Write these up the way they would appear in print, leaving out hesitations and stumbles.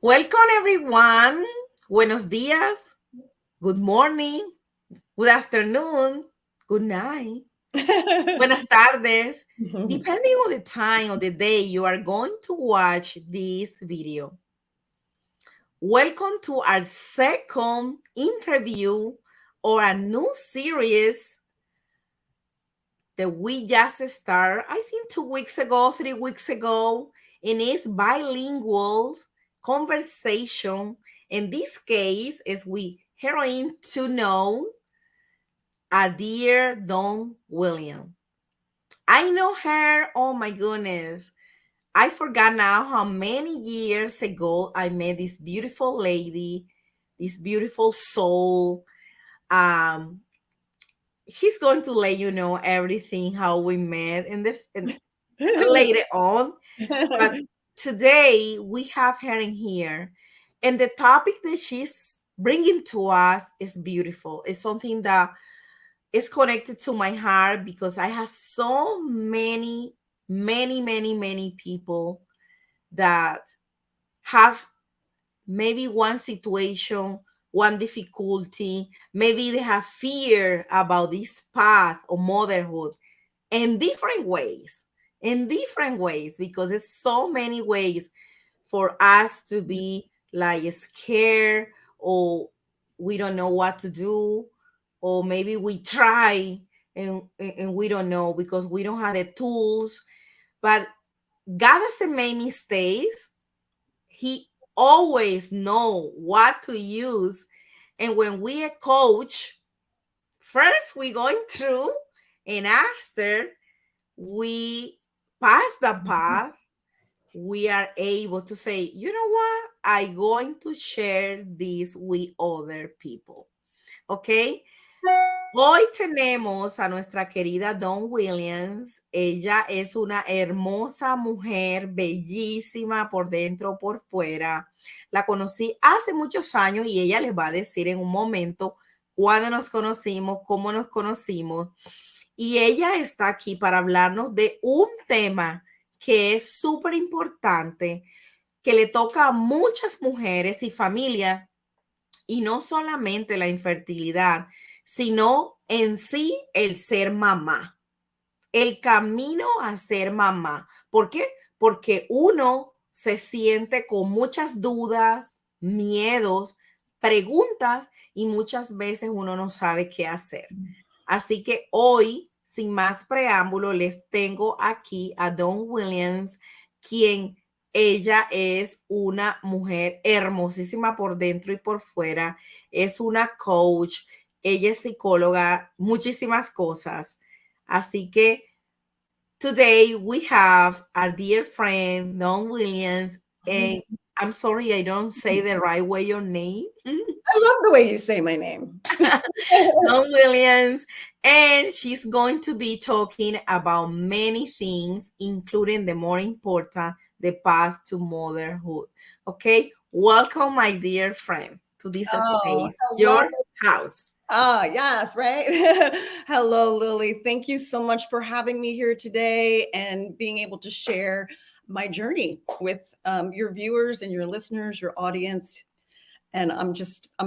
Welcome, everyone. Buenos días, good morning, good afternoon, good night, buenas tardes, depending on the time of the day you are going to watch this video. Welcome to our second interview or a new series that we just started, I think 2 weeks ago, 3 weeks ago, and it's bilingual conversation. In this case, is we heroine to know our dear Dawn William. I know her, oh my goodness. I forgot now how many years ago I met this beautiful lady, this beautiful soul. Um, she's going to let you know everything how we met in later on. But today we have her in here, and the topic that she's bringing to us is beautiful. It's something that is connected to my heart because I have so many people that have maybe one situation, one difficulty, maybe they have fear about this path of motherhood in different ways because there's so many ways for us to be like scared, or we don't know what to do, or maybe we try and we don't know because we don't have the tools. But God doesn't make mistakes. He always know what to use. And when we a coach, first we going through, and after we pass the path, we are able to say, you know what? I'm going to share this with other people. ¿Ok? Hoy tenemos a nuestra querida Dawn Williams. Ella es una hermosa mujer, bellísima por dentro, por fuera. La conocí hace muchos años y ella les va a decir en un momento cuándo nos conocimos, cómo nos conocimos. Y ella está aquí para hablarnos de un tema que es súper importante, que le toca a muchas mujeres y familias, y no solamente la infertilidad, sino en sí el ser mamá, el camino a ser mamá. ¿Por qué? Porque uno se siente con muchas dudas, miedos, preguntas, y muchas veces uno no sabe qué hacer. Así que hoy, sin más preámbulo, les tengo aquí a Dawn Williams, quien ella es una mujer hermosísima por dentro y por fuera. Es una coach, ella es psicóloga, muchísimas cosas. Así que today we have our dear friend, Dawn Williams, and I'm sorry I don't say the right way your name. I love the way you say my name. Dawn Williams, and she's going to be talking about many things, including the more important, the path to motherhood. Okay, welcome, my dear friend, to this space, Hello. your house. Yes, right. Hello, Lili. Thank you so much for having me here today and being able to share my journey with your viewers and your listeners, your audience. And I'm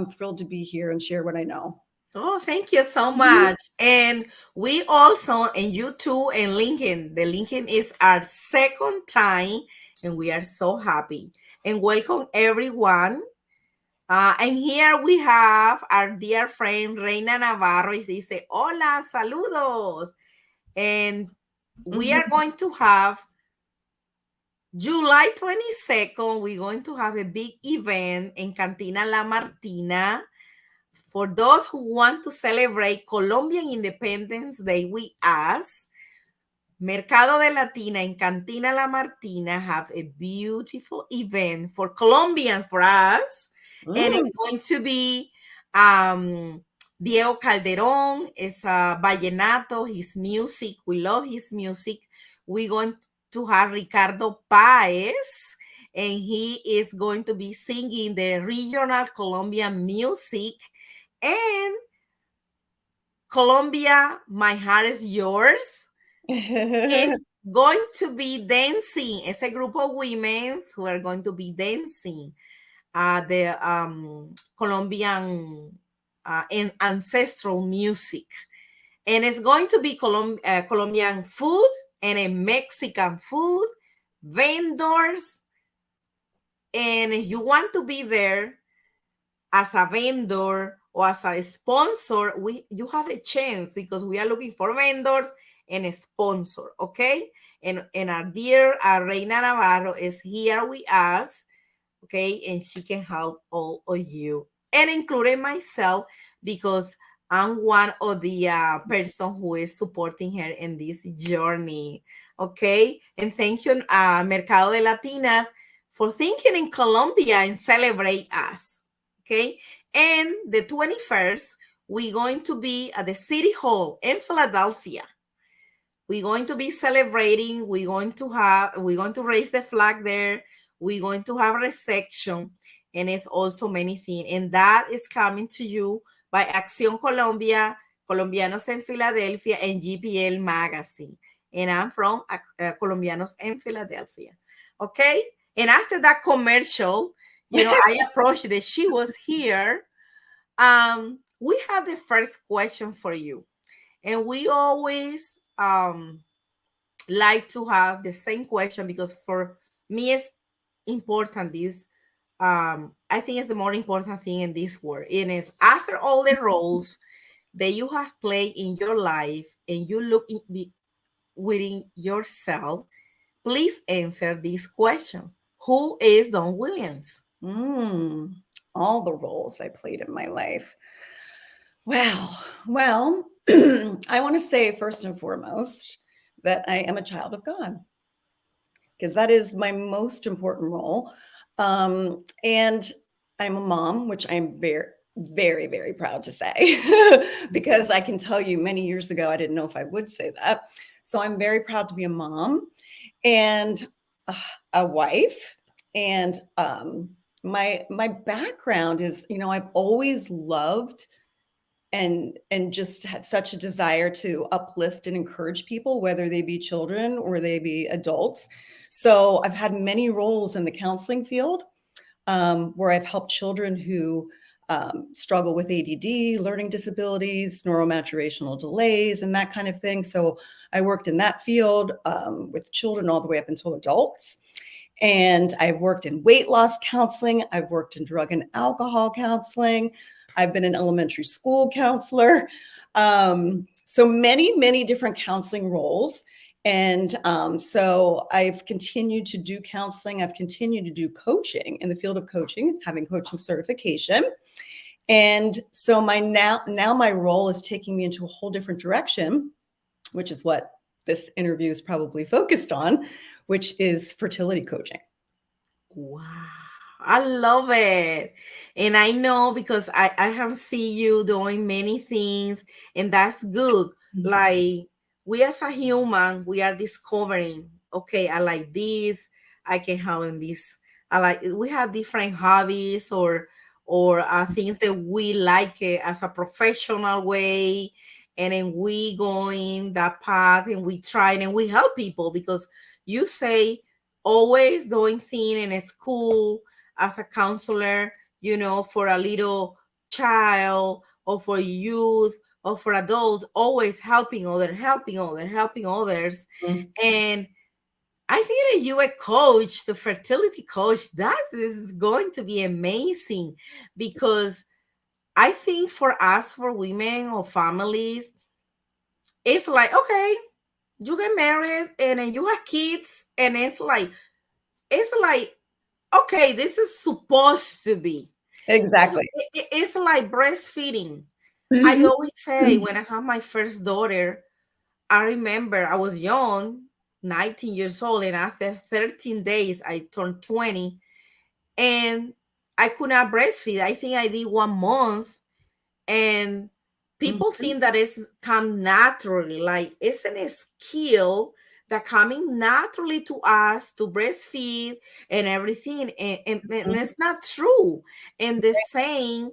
thrilled to be here and share what I know. Oh, thank you so much. And we also, and you too, and LinkedIn. The LinkedIn is our second time, and we are so happy. And welcome everyone. And here we have our dear friend Reina Navarro. Y dice, hola, saludos. And we are going to have July 22nd, we're going to have a big event in Cantina La Martina. For those who want to celebrate Colombian Independence Day with us, Mercado de Latina and Cantina La Martina have a beautiful event for Colombians, for us. And it's going to be Diego Calderón, is a vallenato, his music. We love his music. We're going to have Ricardo Paez, and he is going to be singing the regional Colombian music. And Colombia, my heart is yours. It's going to be dancing. It's a group of women who are going to be dancing. the Colombian ancestral music. And it's going to be Colombian food and a Mexican food, vendors. And if you want to be there as a vendor or as a sponsor, you have a chance because we are looking for vendors and a sponsor, okay? And our dear Reina Navarro is here with us, okay? And she can help all of you, and including myself, because I'm one of the person who is supporting her in this journey, okay? And thank you, Mercado de Latinas, for thinking in Colombia and celebrate us, okay? And the 21st, we're going to be at the City Hall in Philadelphia. We're going to be celebrating. We're going to raise the flag there. We're going to have a reception, and it's also many things. And that is coming to you by Acción Colombia, Colombianos en Philadelphia, and GPL Magazine. And I'm from Colombianos en Philadelphia. Okay. And after that commercial, I approached that she was here. We have the first question for you, and we always like to have the same question because for me it's important. This I think it's the more important thing in this world. And is after all the roles that you have played in your life and you look within yourself, please answer this question: who is Don Williams? Mm, all the roles I played in my life. Wow. Well, I want to say first and foremost that I am a child of God, because that is my most important role. And I'm a mom, which I'm very, very, very proud to say, because I can tell you many years ago, I didn't know if I would say that. So I'm very proud to be a mom and a wife. And my background is, I've always loved and just had such a desire to uplift and encourage people, whether they be children or they be adults. So I've had many roles in the counseling field, where I've helped children who struggle with ADD, learning disabilities, neuromaturational delays, and that kind of thing. So I worked in that field with children all the way up until adults. And I've worked in weight loss counseling. I've worked in drug and alcohol counseling. I've been an elementary school counselor. So many, many different counseling roles. And so I've continued to do counseling. I've continued to do coaching in the field of coaching, having coaching certification. And so now my role is taking me into a whole different direction, which is what this interview is probably focused on, which is fertility coaching. Wow. I love it. And I know because I have seen you doing many things, and that's good. Like we as a human, we are discovering, okay, I like this, I can handle this. We have different hobbies or things that we like it as a professional way. And then we going that path and we try and we help people because you say always doing things in school as a counselor, for a little child or for youth or for adults, always helping others, helping others, helping others. Mhm. And I think that you a coach, the fertility coach, that is going to be amazing because I think for us, for women or families, it's like, okay, you get married and then you have kids, and it's like, okay, this is supposed to be. It's, Exactly. it's like breastfeeding. I always say when I had my first daughter, I remember I was young, 19 years old, and after 13 days, I turned 20, and I could not breastfeed. I think I did 1 month, and people Mhm. think that it's come naturally, like it's a skill that coming naturally to us to breastfeed and everything, and it's not true. And the same,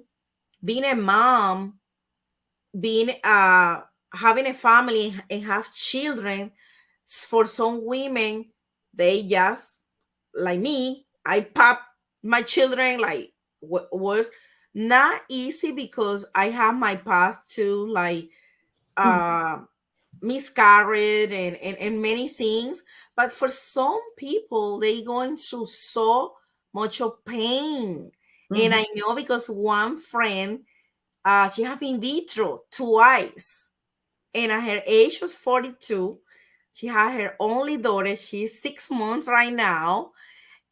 being a mom, being having a family and have children, for some women, they just like me, I pop my children like was not easy because I have my path to like Mhm. uh miscarried and many things. But for some people, they going through so much of pain. And Mhm. I know because one friend, she have in vitro twice. And at her age was 42. She had her only daughter. She's 6 months right now.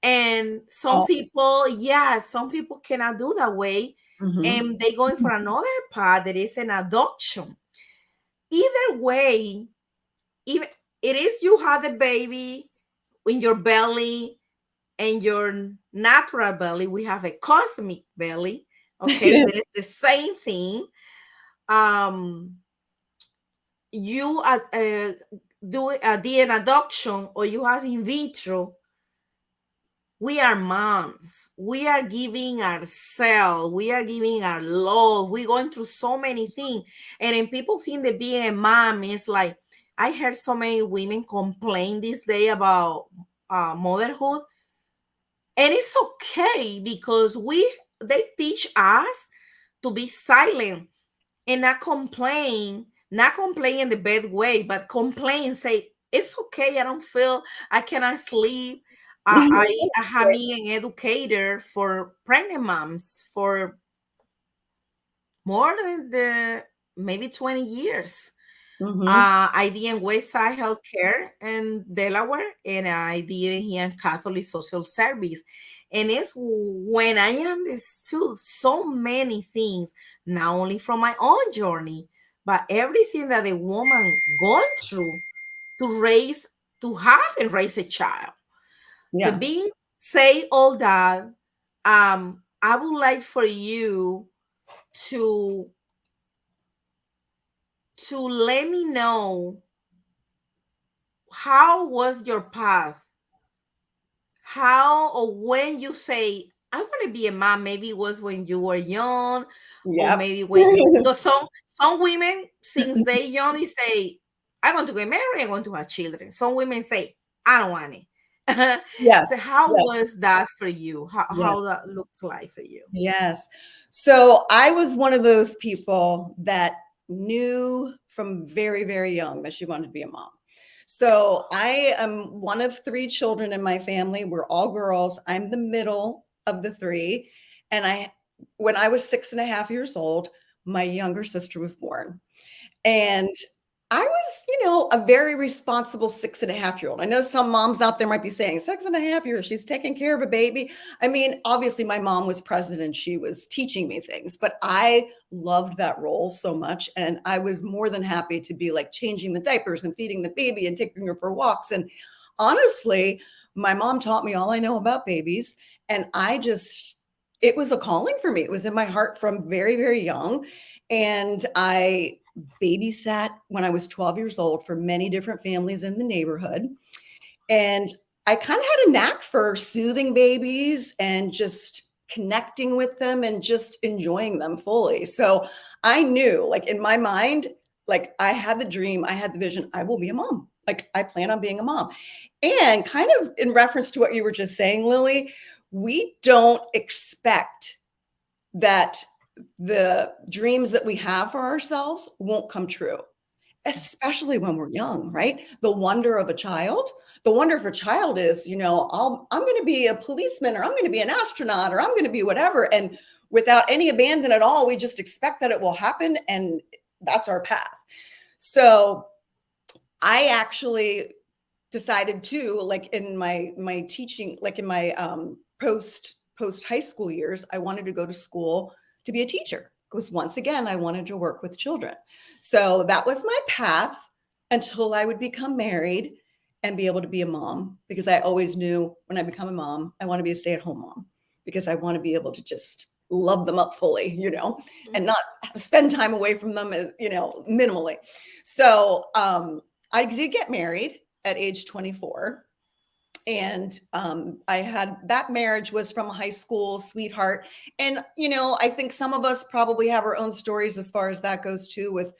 And some Oh, people, yeah, some people cannot do that way. mhm. And they going for another path that is an adoption. Either way, even it is you have the baby in your belly and your natural belly. We have a cosmic belly. Okay, that is the same thing. Um, you do a DNA adoption or you have in vitro. We are moms. We are giving ourselves. We are giving our love. We're going through so many things. And then people think that being a mom is like, I heard so many women complain this day about motherhood. And it's okay because they teach us to be silent and not complain in the bad way, but complain, say, it's okay, I don't feel, I cannot sleep. I have been an educator for pregnant moms for more than the maybe 20 years. Mhm. I did in Westside Healthcare in Delaware, and I did here in Catholic Social Service. And it's when I understood so many things, not only from my own journey, but everything that a woman gone through to raise, to have and raise a child. To Yeah. be say all that, I would like for you to let me know how was your path, how or when you say I want to be a mom. Maybe it was when you were young, or Yep. maybe when you, because some women since they young they say I want to get married, I want to have children. Some women say I don't want it. Yes. So how Yes. was that for you? Yes. How that looks like for you? Yes. So I was one of those people that knew from very, very young that she wanted to be a mom. So I am one of three children in my family. We're all girls. I'm the middle of the three. And when I was 6.5 years old, my younger sister was born. And I was, a very responsible 6.5 year old. I know some moms out there might be saying 6.5 years, she's taking care of a baby. I mean, obviously, my mom was present and she was teaching me things, but I loved that role so much. And I was more than happy to be like changing the diapers and feeding the baby and taking her for walks. And honestly, my mom taught me all I know about babies. And it was a calling for me. It was in my heart from very, very young. And I babysat when I was 12 years old for many different families in the neighborhood. And I kind of had a knack for soothing babies and just connecting with them and just enjoying them fully. So I knew, like in my mind, like I had the dream, I had the vision, I will be a mom. Like I plan on being a mom. And kind of in reference to what you were just saying, Lily, we don't expect that the dreams that we have for ourselves won't come true, especially when we're young, right? The wonder of a child. The wonder of a child is, I'm going to be a policeman or I'm going to be an astronaut or I'm going to be whatever. And without any abandon at all, we just expect that it will happen. And that's our path. So I actually decided to, like in my teaching, like in my post high school years, I wanted to go to school to be a teacher because once again I wanted to work with children. So that was my path until I would become married and be able to be a mom, because I always knew when I become a mom I want to be a stay-at-home mom, because I want to be able to just love them up fully, and not spend time away from them as, minimally. So I did get married at age 24. And I had that marriage was from a high school sweetheart. And, I think some of us probably have our own stories as far as that goes too, with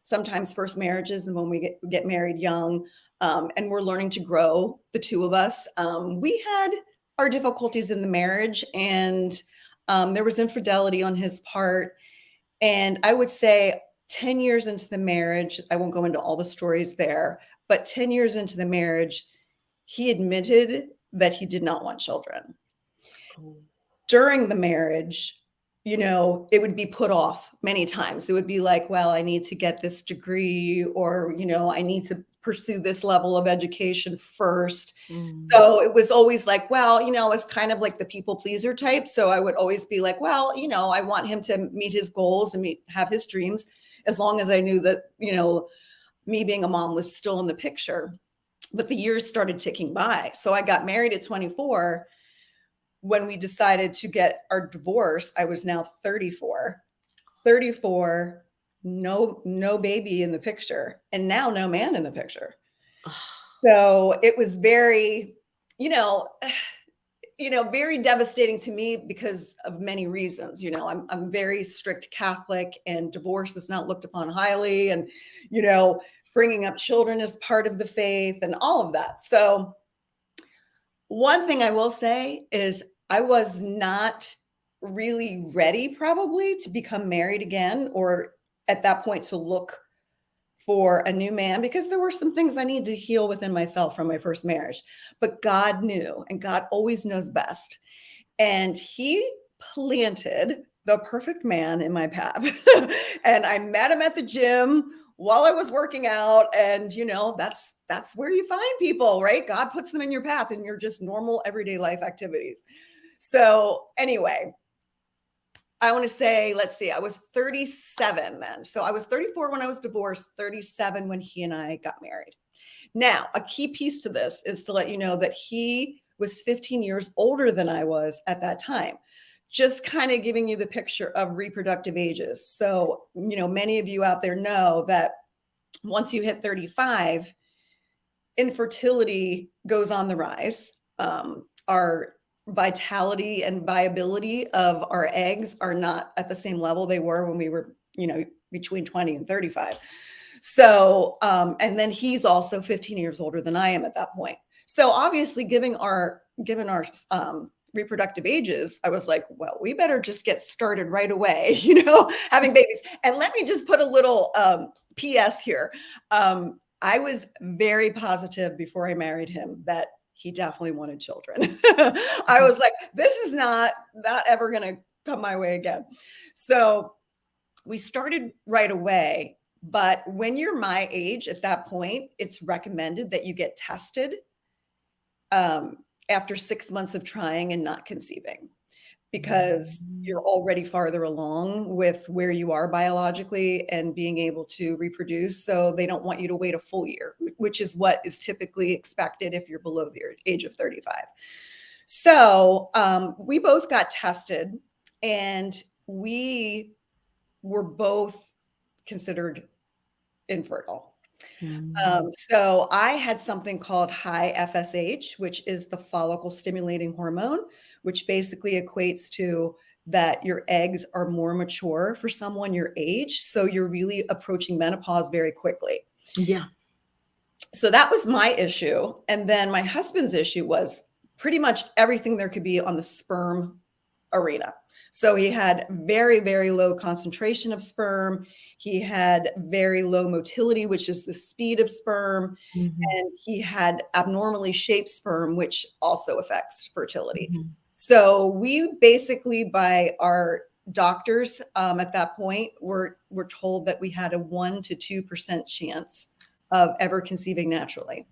sometimes first marriages and when we get married young, and we're learning to grow, the two of us. We had our difficulties in the marriage. And There was infidelity on his part. And I would say 10 years into the marriage, I won't go into all the stories there, but 10 years into the marriage, he admitted that he did not want children. Oh. During the marriage, it would be put off many times. It would be like, well, I need to get this degree, or, I need to pursue this level of education first. Mm. So it was always like, well, it's kind of like the people pleaser type. So I would always be like, well, I want him to meet his goals and have his dreams, as long as I knew that, me being a mom was still in the picture. But the years started ticking by. So I got married at 24. When we decided to get our divorce, I was now 34. 34, no baby in the picture, and now no man in the picture. So it was very, you know, very devastating to me because of many reasons. I'm very strict Catholic, and divorce is not looked upon highly, and bringing up children is part of the faith and all of that. So one thing I will say is I was not really ready probably to become married again, or at that point to look for a new man, because there were some things I needed to heal within myself from my first marriage. But God knew, and God always knows best. And he planted the perfect man in my path. And I met him at the gym while I was working out. And that's where you find people, right? God puts them in your path and your just normal everyday life activities. So anyway, I want to say, let's see, I was 37 then. So I was 34 when I was divorced, 37 when he and I got married. Now, a key piece to this is to let you know that he was 15 years older than I was at that time. Just kind of giving you the picture of reproductive ages. So, many of you out there know that once you hit 35, infertility goes on the rise. Our vitality and viability of our eggs are not at the same level they were when we were, between 20 and 35. So, and then he's also 15 years older than I am at that point. So obviously given our reproductive ages, I was like, well, we better just get started right away, having babies. And let me just put a little PS here. I was very positive before I married him that he definitely wanted children. I was like, this is not ever going to come my way again. So we started right away. But when you're my age at that point, it's recommended that you get tested after 6 months of trying and not conceiving, because you're already farther along with where you are biologically and being able to reproduce. So they don't want you to wait a full year, which is what is typically expected if you're below the age of 35. So we both got tested, and we were both considered infertile. So I had something called high FSH, which is the follicle stimulating hormone, which basically equates to that your eggs are more mature for someone your age. So you're really approaching menopause very quickly. Yeah. So that was my issue. And then my husband's issue was pretty much everything there could be on the sperm arena. So he had very, very low concentration of sperm. He had very low motility, which is the speed of sperm. And he had abnormally shaped sperm, which also affects fertility. So we basically, by our doctors at that point, were told that we had a 1% to 2% chance of ever conceiving naturally.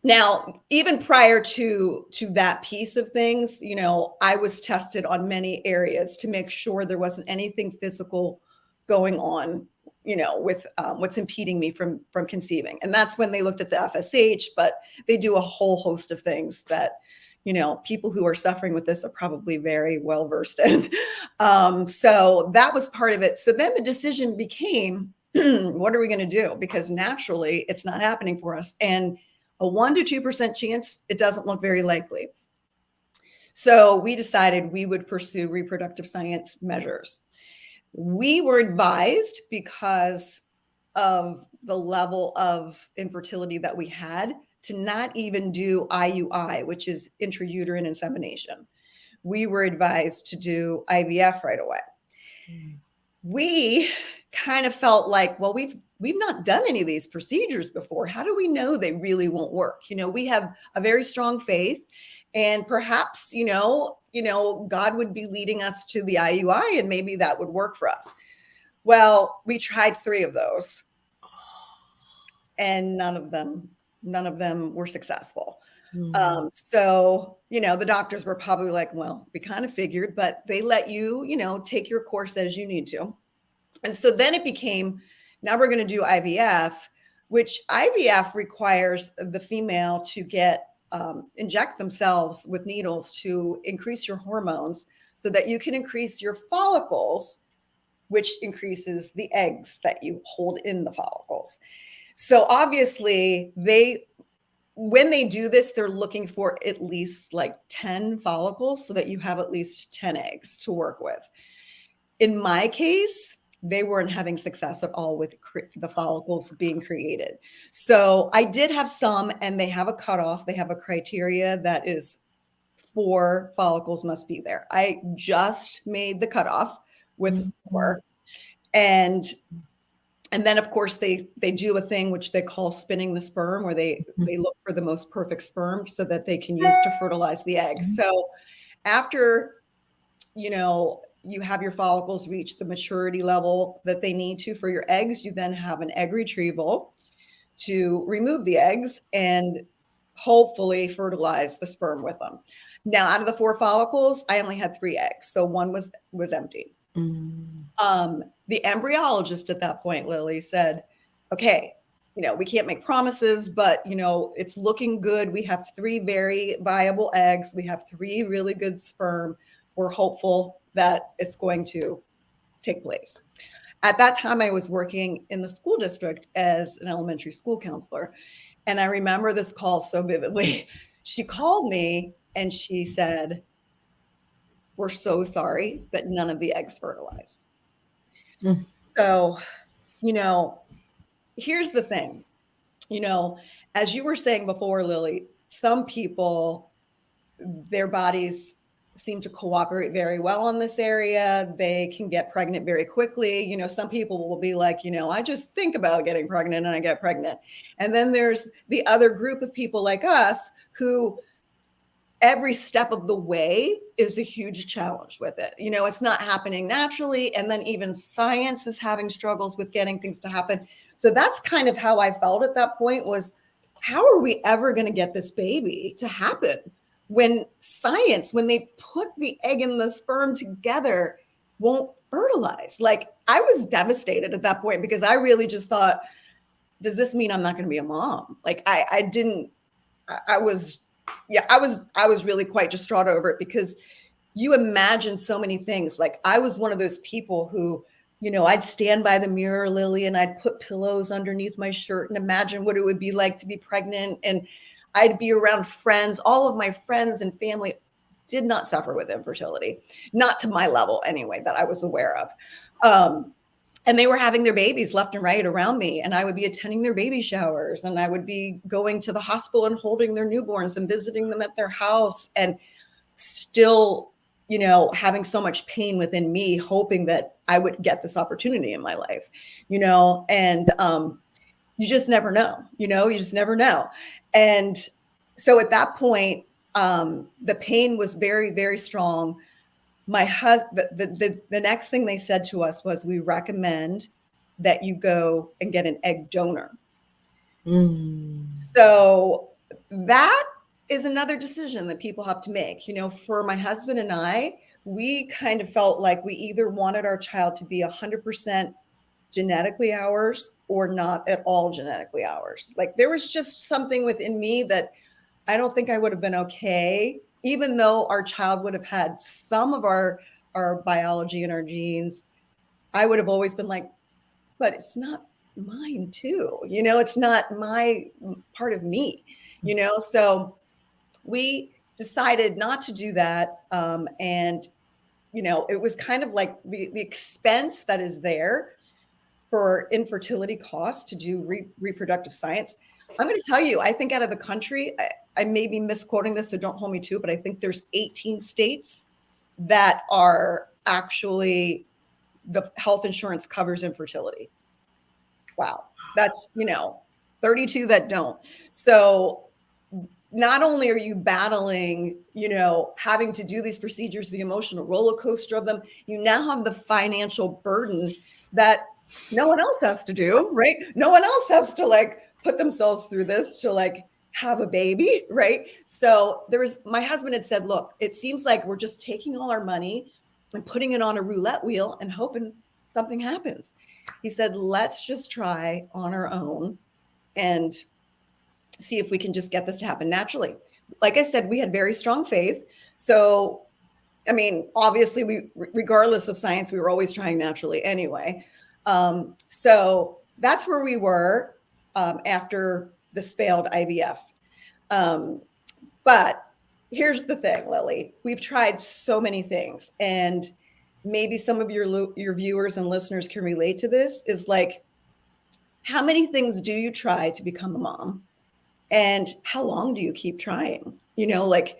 Now, even prior to that piece of things, I was tested on many areas to make sure there wasn't anything physical going on, with what's impeding me from conceiving. And that's when they looked at the FSH, but they do a whole host of things that, people who are suffering with this are probably very well versed in. So that was part of it. So then the decision became, what are we going to do? Because naturally it's not happening for us. And a 1% to 2% chance, it doesn't look very likely. So we decided we would pursue reproductive science measures. We were advised, because of the level of infertility that we had, to not even do IUI, which is intrauterine insemination. we were advised to do IVF right away. We kind of felt like, well, we've not done any of these procedures before. How do we know they really won't work? We have a very strong faith, and perhaps, God would be leading us to the IUI, and maybe that would work for us. Well, we tried 3 of those, and none of them were successful. So, the doctors were probably like, well, we kind of figured, but they let you, take your course as you need to. And so then it became, now we're going to do IVF, which IVF requires the female to inject themselves with needles to increase your hormones so that you can increase your follicles, which increases the eggs that you hold in the follicles. So obviously when they do this, they're looking for at least like 10 follicles so that you have at least 10 eggs to work with. In my case, they weren't having success at all with the follicles being created. So I did have some, and they have a cutoff. They have a criteria that is 4 follicles must be there. I just made the cutoff with 4. And then, of course, they do a thing which they call spinning the sperm, where they look for the most perfect sperm so that they can use to fertilize the egg. So after, you have your follicles reach the maturity level that they need to for your eggs, you then have an egg retrieval to remove the eggs and hopefully fertilize the sperm with them. Now, out of the 4 follicles, I only had 3 eggs. So 1 was empty. The embryologist at that point, Lili, said, okay, we can't make promises, but, it's looking good. We have 3 very viable eggs. We have 3 really good sperm. We're hopeful that it's going to take place. At that time, I was working in the school district as an elementary school counselor. And I remember this call so vividly. She called me and she said, we're so sorry, but none of the eggs fertilized. So, here's the thing, as you were saying before, Lili, some people, their bodies seem to cooperate very well in this area. They can get pregnant very quickly. Some people will be like, I just think about getting pregnant and I get pregnant. And then there's the other group of people like us who every step of the way is a huge challenge with it. It's not happening naturally. And then even science is having struggles with getting things to happen. So that's kind of how I felt at that point was, how are we ever going to get this baby to happen when they put the egg and the sperm together, won't fertilize? Like, I was devastated at that point because I really just thought, does this mean I'm not going to be a mom? Like, I was really quite distraught over it, because you imagine so many things. Like, I was one of those people who, I'd stand by the mirror, Lili, and I'd put pillows underneath my shirt and imagine what it would be like to be pregnant. And I'd be around friends. All of my friends and family did not suffer with infertility, not to my level anyway, that I was aware of. And they were having their babies left and right around me. And I would be attending their baby showers, and I would be going to the hospital and holding their newborns and visiting them at their house, and still, having so much pain within me, hoping that I would get this opportunity in my life, and you just never know, you just never know. And so at that point, the pain was very, very strong. My husband, the next thing they said to us was, we recommend that you go and get an egg donor. So that is another decision that people have to make. For my husband and I, we kind of felt like we either wanted our child to be 100% genetically ours or not at all genetically ours. Like, there was just something within me that I don't think I would have been okay, even though our child would have had some of our biology and our genes. I would have always been like, but it's not mine too. It's not my part of me, so we decided not to do that. And, it was kind of like the expense that is there for infertility costs to do reproductive science. I'm going to tell you, I think out of the country, I may be misquoting this, so don't hold me to it, but I think there's 18 states that are actually the health insurance covers infertility. Wow. That's, 32 that don't. So not only are you battling, having to do these procedures, the emotional roller coaster of them, you now have the financial burden that no one else has to do, right? No one else has to like put themselves through this to like have a baby, right? So my husband had said, look, it seems like we're just taking all our money and putting it on a roulette wheel and hoping something happens. He said, let's just try on our own and see if we can just get this to happen naturally. Like I said, we had very strong faith. So, I mean, obviously, regardless of science, we were always trying naturally anyway. So that's where we were after this failed IVF. But here's the thing, Lily, we've tried so many things, and maybe some of your viewers and listeners can relate to this, is like, how many things do you try to become a mom? And how long do you keep trying? Like,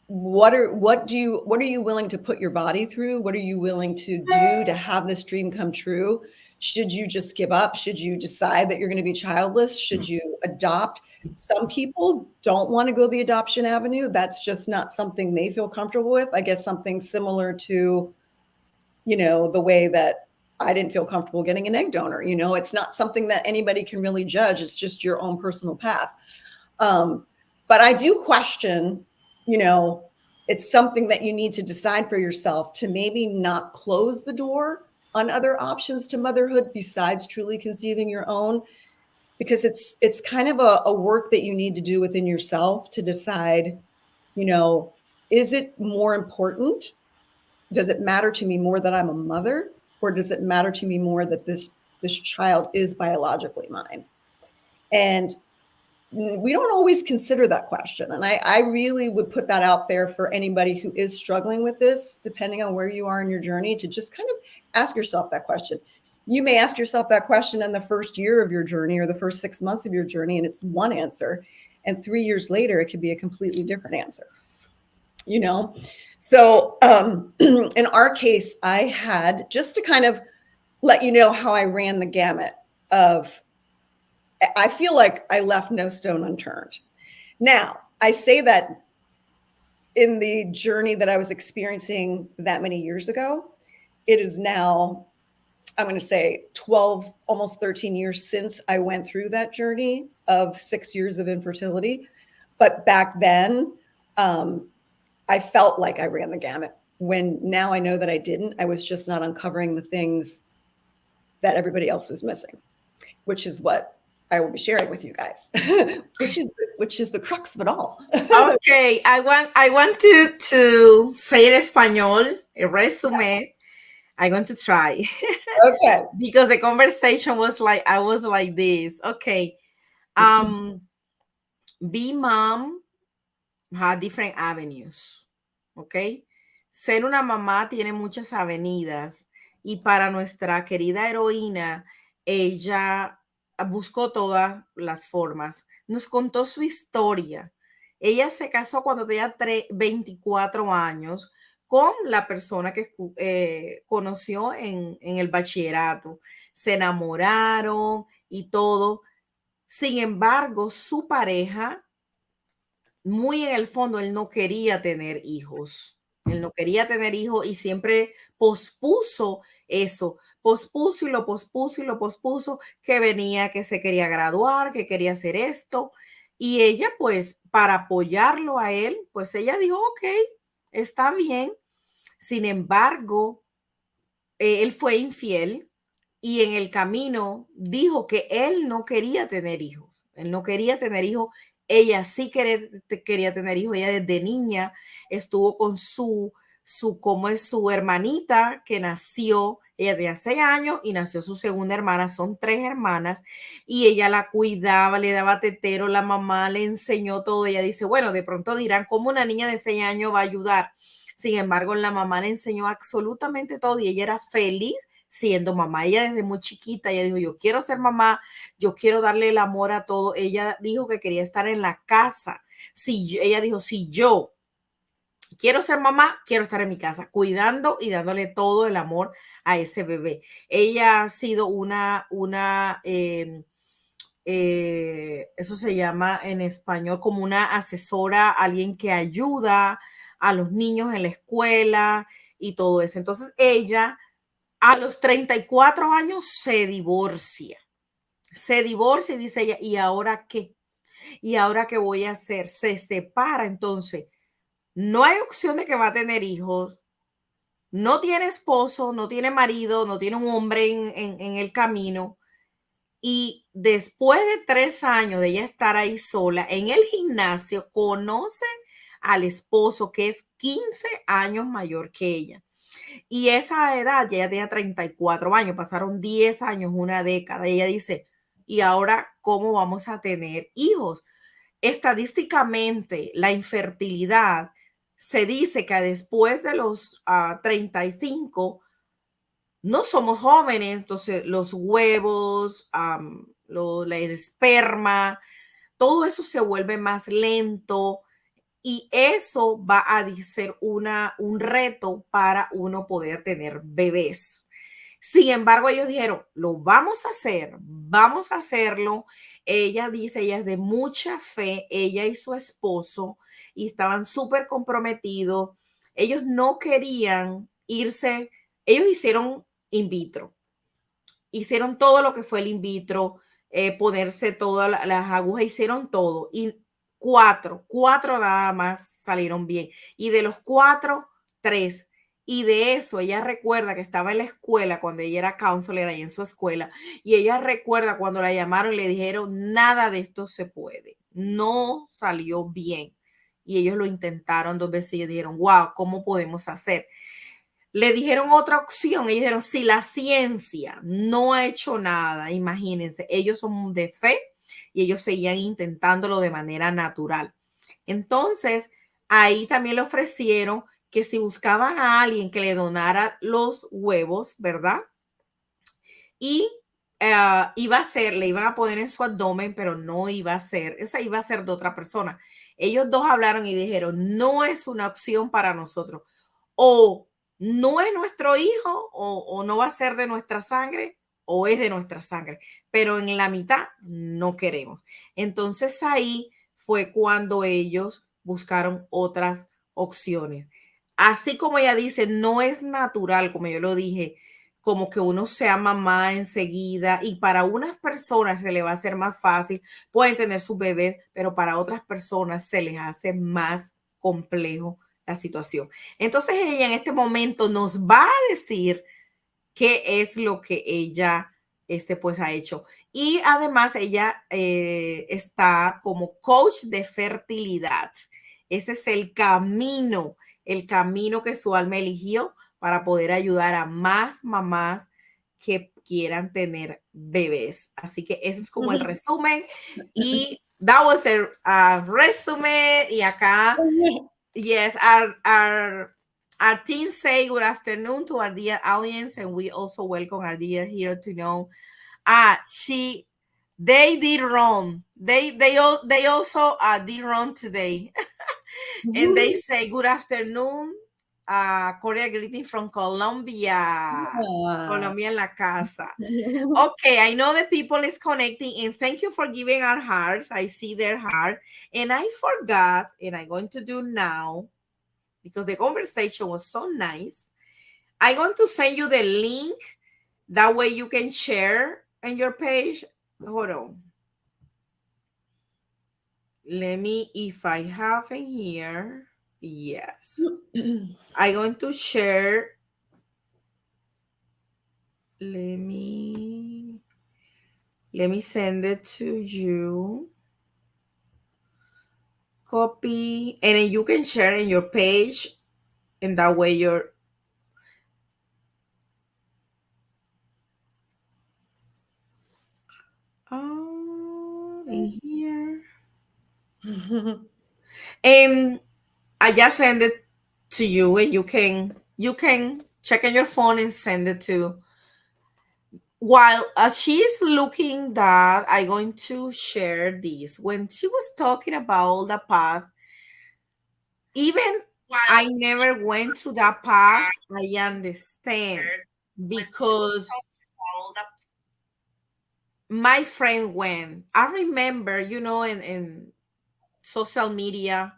what are you willing to put your body through? What are you willing to do to have this dream come true? Should you just give up? Should you decide that you're going to be childless? Should you adopt? Some people don't want to go the adoption avenue. That's just not something they feel comfortable with. I guess something similar to, the way that I didn't feel comfortable getting an egg donor. It's not something that anybody can really judge. It's just your own personal path. But I do question, it's something that you need to decide for yourself, to maybe not close the door on other options to motherhood besides truly conceiving your own, because it's kind of a work that you need to do within yourself to decide, is it more important? Does it matter to me more that I'm a mother, or does it matter to me more that this child is biologically mine? And we don't always consider that question. And I really would put that out there for anybody who is struggling with this, depending on where you are in your journey, to just kind of ask yourself that question. You may ask yourself that question in the first year of your journey or the first 6 months of your journey, and it's one answer. And 3 years later, it could be a completely different answer. So in our case, I had, just to kind of let you know how I ran the gamut of, I feel like I left no stone unturned. Now, I say that in the journey that I was experiencing that many years ago. It is now, I'm going to say 12, almost 13 years since I went through that journey of 6 years of infertility. But back then, I felt like I ran the gamut, when now I know that I didn't. I was just not uncovering the things that everybody else was missing, which is what I will be sharing with you guys, which is the crux of it all. Okay, I want to say in español, a resume. I'm going to try. Okay. Because the conversation was like, I was like this. Okay. Be mom had different avenues. Okay. Ser una mamá tiene muchas avenidas, y para nuestra querida heroína, ella buscó todas las formas. Nos contó su historia. Ella se casó cuando tenía 24 años con la persona que conoció en el bachillerato. Se enamoraron y todo. Sin embargo, su pareja, muy en el fondo, él no quería tener hijos. Él no quería tener hijos y siempre pospuso eso. Pospuso y lo pospuso y lo pospuso, que venía, que se quería graduar, que quería hacer esto. Y ella, pues, para apoyarlo a él, pues ella dijo, ok, está bien. Sin embargo, él fue infiel y en el camino dijo que él no quería tener hijos. Él no quería tener hijos. Ella sí quería tener hijos. Ella desde niña estuvo con como es su hermanita que nació. Ella tenía 6 años y nació su segunda hermana. Son 3 hermanas y ella la cuidaba, le daba tetero, la mamá le enseñó todo. Ella dice, bueno, de pronto dirán, ¿cómo una niña de 6 años va a ayudar? Sin embargo, la mamá le enseñó absolutamente todo y ella era feliz siendo mamá. Ella desde muy chiquita, ella dijo, yo quiero ser mamá, yo quiero darle el amor a todo. Ella dijo que quería estar en la casa. Ella dijo, si yo, quiero ser mamá, quiero estar en mi casa, cuidando y dándole todo el amor a ese bebé. Ella ha sido eso se llama en español como una asesora, alguien que ayuda a los niños en la escuela y todo eso. Entonces ella a los 34 años se divorcia y dice ella, ¿y ahora qué? ¿Y ahora qué voy a hacer? Se separa, entonces no hay opción de que va a tener hijos, no tiene esposo, no tiene marido, no tiene un hombre en el camino. Y después de 3 años de ella estar ahí sola en el gimnasio, conoce al esposo que es 15 años mayor que ella. Y esa edad, ya ella tenía 34 años, pasaron 10 años, una década. Y ella dice, ¿y ahora cómo vamos a tener hijos? Estadísticamente, la infertilidad se dice que después de los 35 no somos jóvenes, entonces los huevos, el esperma, todo eso se vuelve más lento y eso va a ser un reto para uno poder tener bebés. Sin embargo, ellos dijeron, lo vamos a hacer, vamos a hacerlo. Ella dice, ella es de mucha fe, ella y su esposo, y estaban súper comprometidos. Ellos no querían irse, ellos hicieron in vitro, hicieron todo lo que fue el in vitro, ponerse todas las agujas, hicieron todo. Y cuatro nada más salieron bien. Y de los cuatro, tres. Y de eso ella recuerda que estaba en la escuela cuando ella era counselor ahí en su escuela. Y ella recuerda cuando la llamaron y le dijeron, nada de esto se puede. No salió bien. Y ellos lo intentaron 2 veces y dijeron, wow, ¿cómo podemos hacer? Le dijeron otra opción, ellos dijeron, si la ciencia no ha hecho nada, imagínense, ellos son de fe y ellos seguían intentándolo de manera natural. Entonces, ahí también le ofrecieron que si buscaban a alguien que le donara los huevos, ¿verdad? Y iba a ser, le iban a poner en su abdomen, pero no iba a ser, esa iba a ser de otra persona. Ellos dos hablaron y dijeron, no es una opción para nosotros. O no es nuestro hijo, o no va a ser de nuestra sangre, o es de nuestra sangre, pero en la mitad no queremos. Entonces ahí fue cuando ellos buscaron otras opciones. Así como ella dice, no es natural, como yo lo dije, como que uno sea mamá enseguida y para unas personas se le va a hacer más fácil, pueden tener sus bebés, pero para otras personas se les hace más complejo la situación. Entonces ella en este momento nos va a decir qué es lo que ella pues ha hecho. Y además ella está como coach de fertilidad. Ese es el camino que su alma eligió para poder ayudar a más mamás que quieran tener bebés. Así que ese es como el resumen. Y that was a resumen. Y acá yes, our team say good afternoon to our dear audience, and we also welcome our dear hero to know. They did wrong. They also did wrong today, and they say good afternoon. Cordial greeting from Colombia. Colombia en la casa. Okay, I know the people is connecting, and thank you for giving our hearts. I see their heart, and I forgot, and I'm going to do now because the conversation was so nice. I'm going to send you the link. That way you can share on your page. Hold on. Let me, if I have in here, yes. I'm going to share. Let me send it to you. Copy, and then you can share in your page, and that way you're in here. And I just send it to you, and you can check on your phone and send it to. While she's looking that, I'm going to share this. When she was talking about the path, even I never went to that path, I understand because my friend went. I remember, in social media,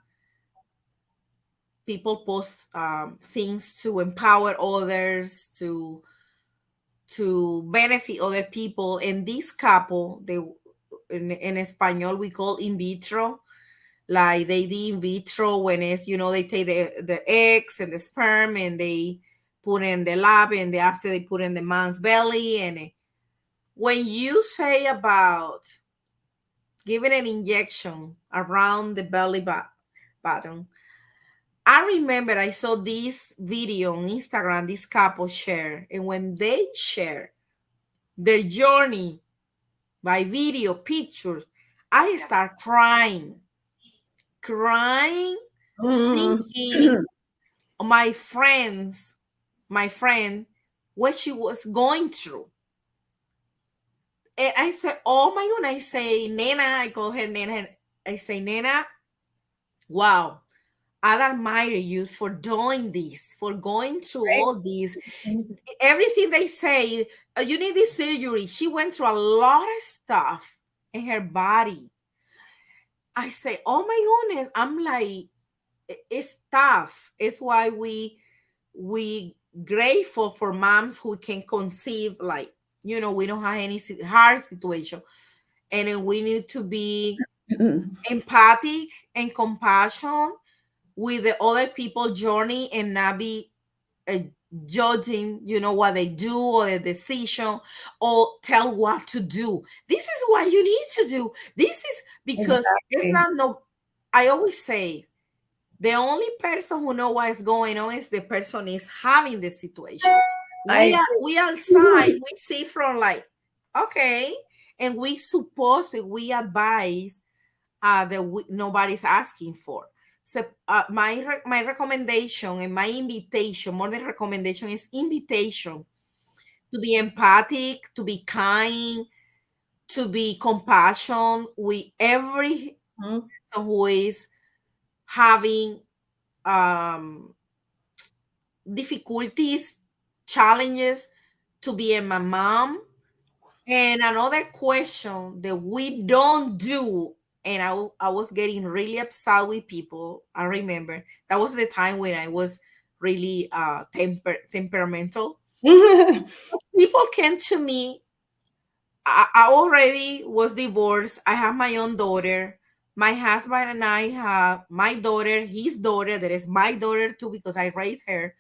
people post things to empower others, to benefit other people. And this couple, they in Espanol we call in vitro, like they do in vitro when it's, they take the eggs and the sperm and they put in the lab, and after they put in the man's belly. And when you say about giving an injection around the button, I remember I saw this video on Instagram, this couple share, and when they share their journey by video, pictures, I start crying, Mm. thinking my friend, what she was going through. And I said, oh my God, I say, Nena, I call her Nena. I say, Nena, wow, I admire you for doing this, for going through all this. Everything they say, you need this surgery. She went through a lot of stuff in her body. I say, oh my goodness, I'm like, it's tough. It's why we grateful for moms who can conceive, like, we don't have any hard situation, and then we need to be empathic and compassion with the other people journey, and not be uh, judging, what they do or the decision, or tell what to do. This is what you need to do. This is because it's Exactly. not no. I always say the only person who know what is going on is the person is having the situation. We I are we outside, we see from like, okay, and we suppose that we advise that nobody's asking for. So my recommendation and my invitation, more than recommendation, is invitation to be empathic, to be kind, to be compassion with every Mhm. person who is having um difficulties, challenges, to be a mom. And another question that we don't do, and I was getting really upset with people. I remember that was the time when I was really temperamental. People came to me. I already was divorced. I have my own daughter. My husband and I have my daughter, his daughter, that is my daughter too, because I raised her.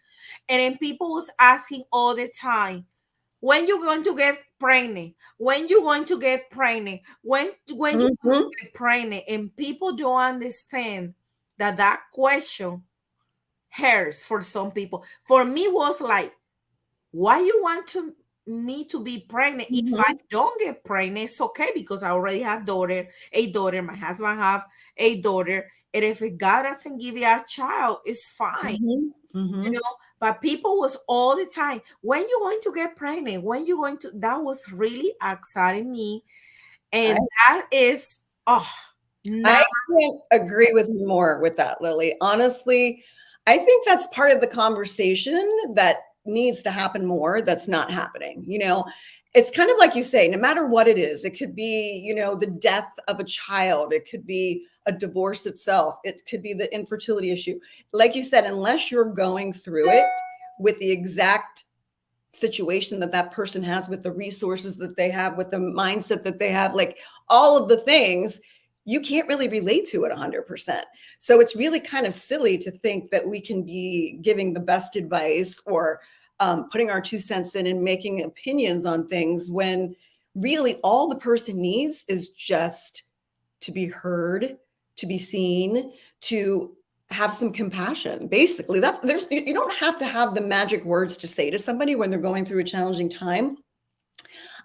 And then people was asking all the time, when you going to get pregnant? When you going to get pregnant? When you going to Mhm. get pregnant? And people don't understand that that question hurts for some people. For me, was like, why you want to me to be pregnant? If I Mhm. don't get pregnant, it's okay, because I already have a daughter. My husband have a daughter, and if God doesn't give you a child, it's fine. Mhm. you Mhm. know but people was all the time, when you going to get pregnant, when you going to, that was really exciting me. I And that is, oh, I not can't agree with you more with that, Lily. Honestly, I think that's part of the conversation that needs to happen more that's not happening. It's kind of like you say, no matter what it is, it could be, the death of a child, it could be a divorce itself, it could be the infertility issue. Like you said, unless you're going through it with the exact situation that that person has, with the resources that they have, with the mindset that they have, like all of the things, you can't really relate to it 100%. So it's really kind of silly to think that we can be giving the best advice, or putting our 2 cents in and making opinions on things, when really all the person needs is just to be heard, to be seen, to have some compassion. Basically, that's there's you don't have to have the magic words to say to somebody when they're going through a challenging time.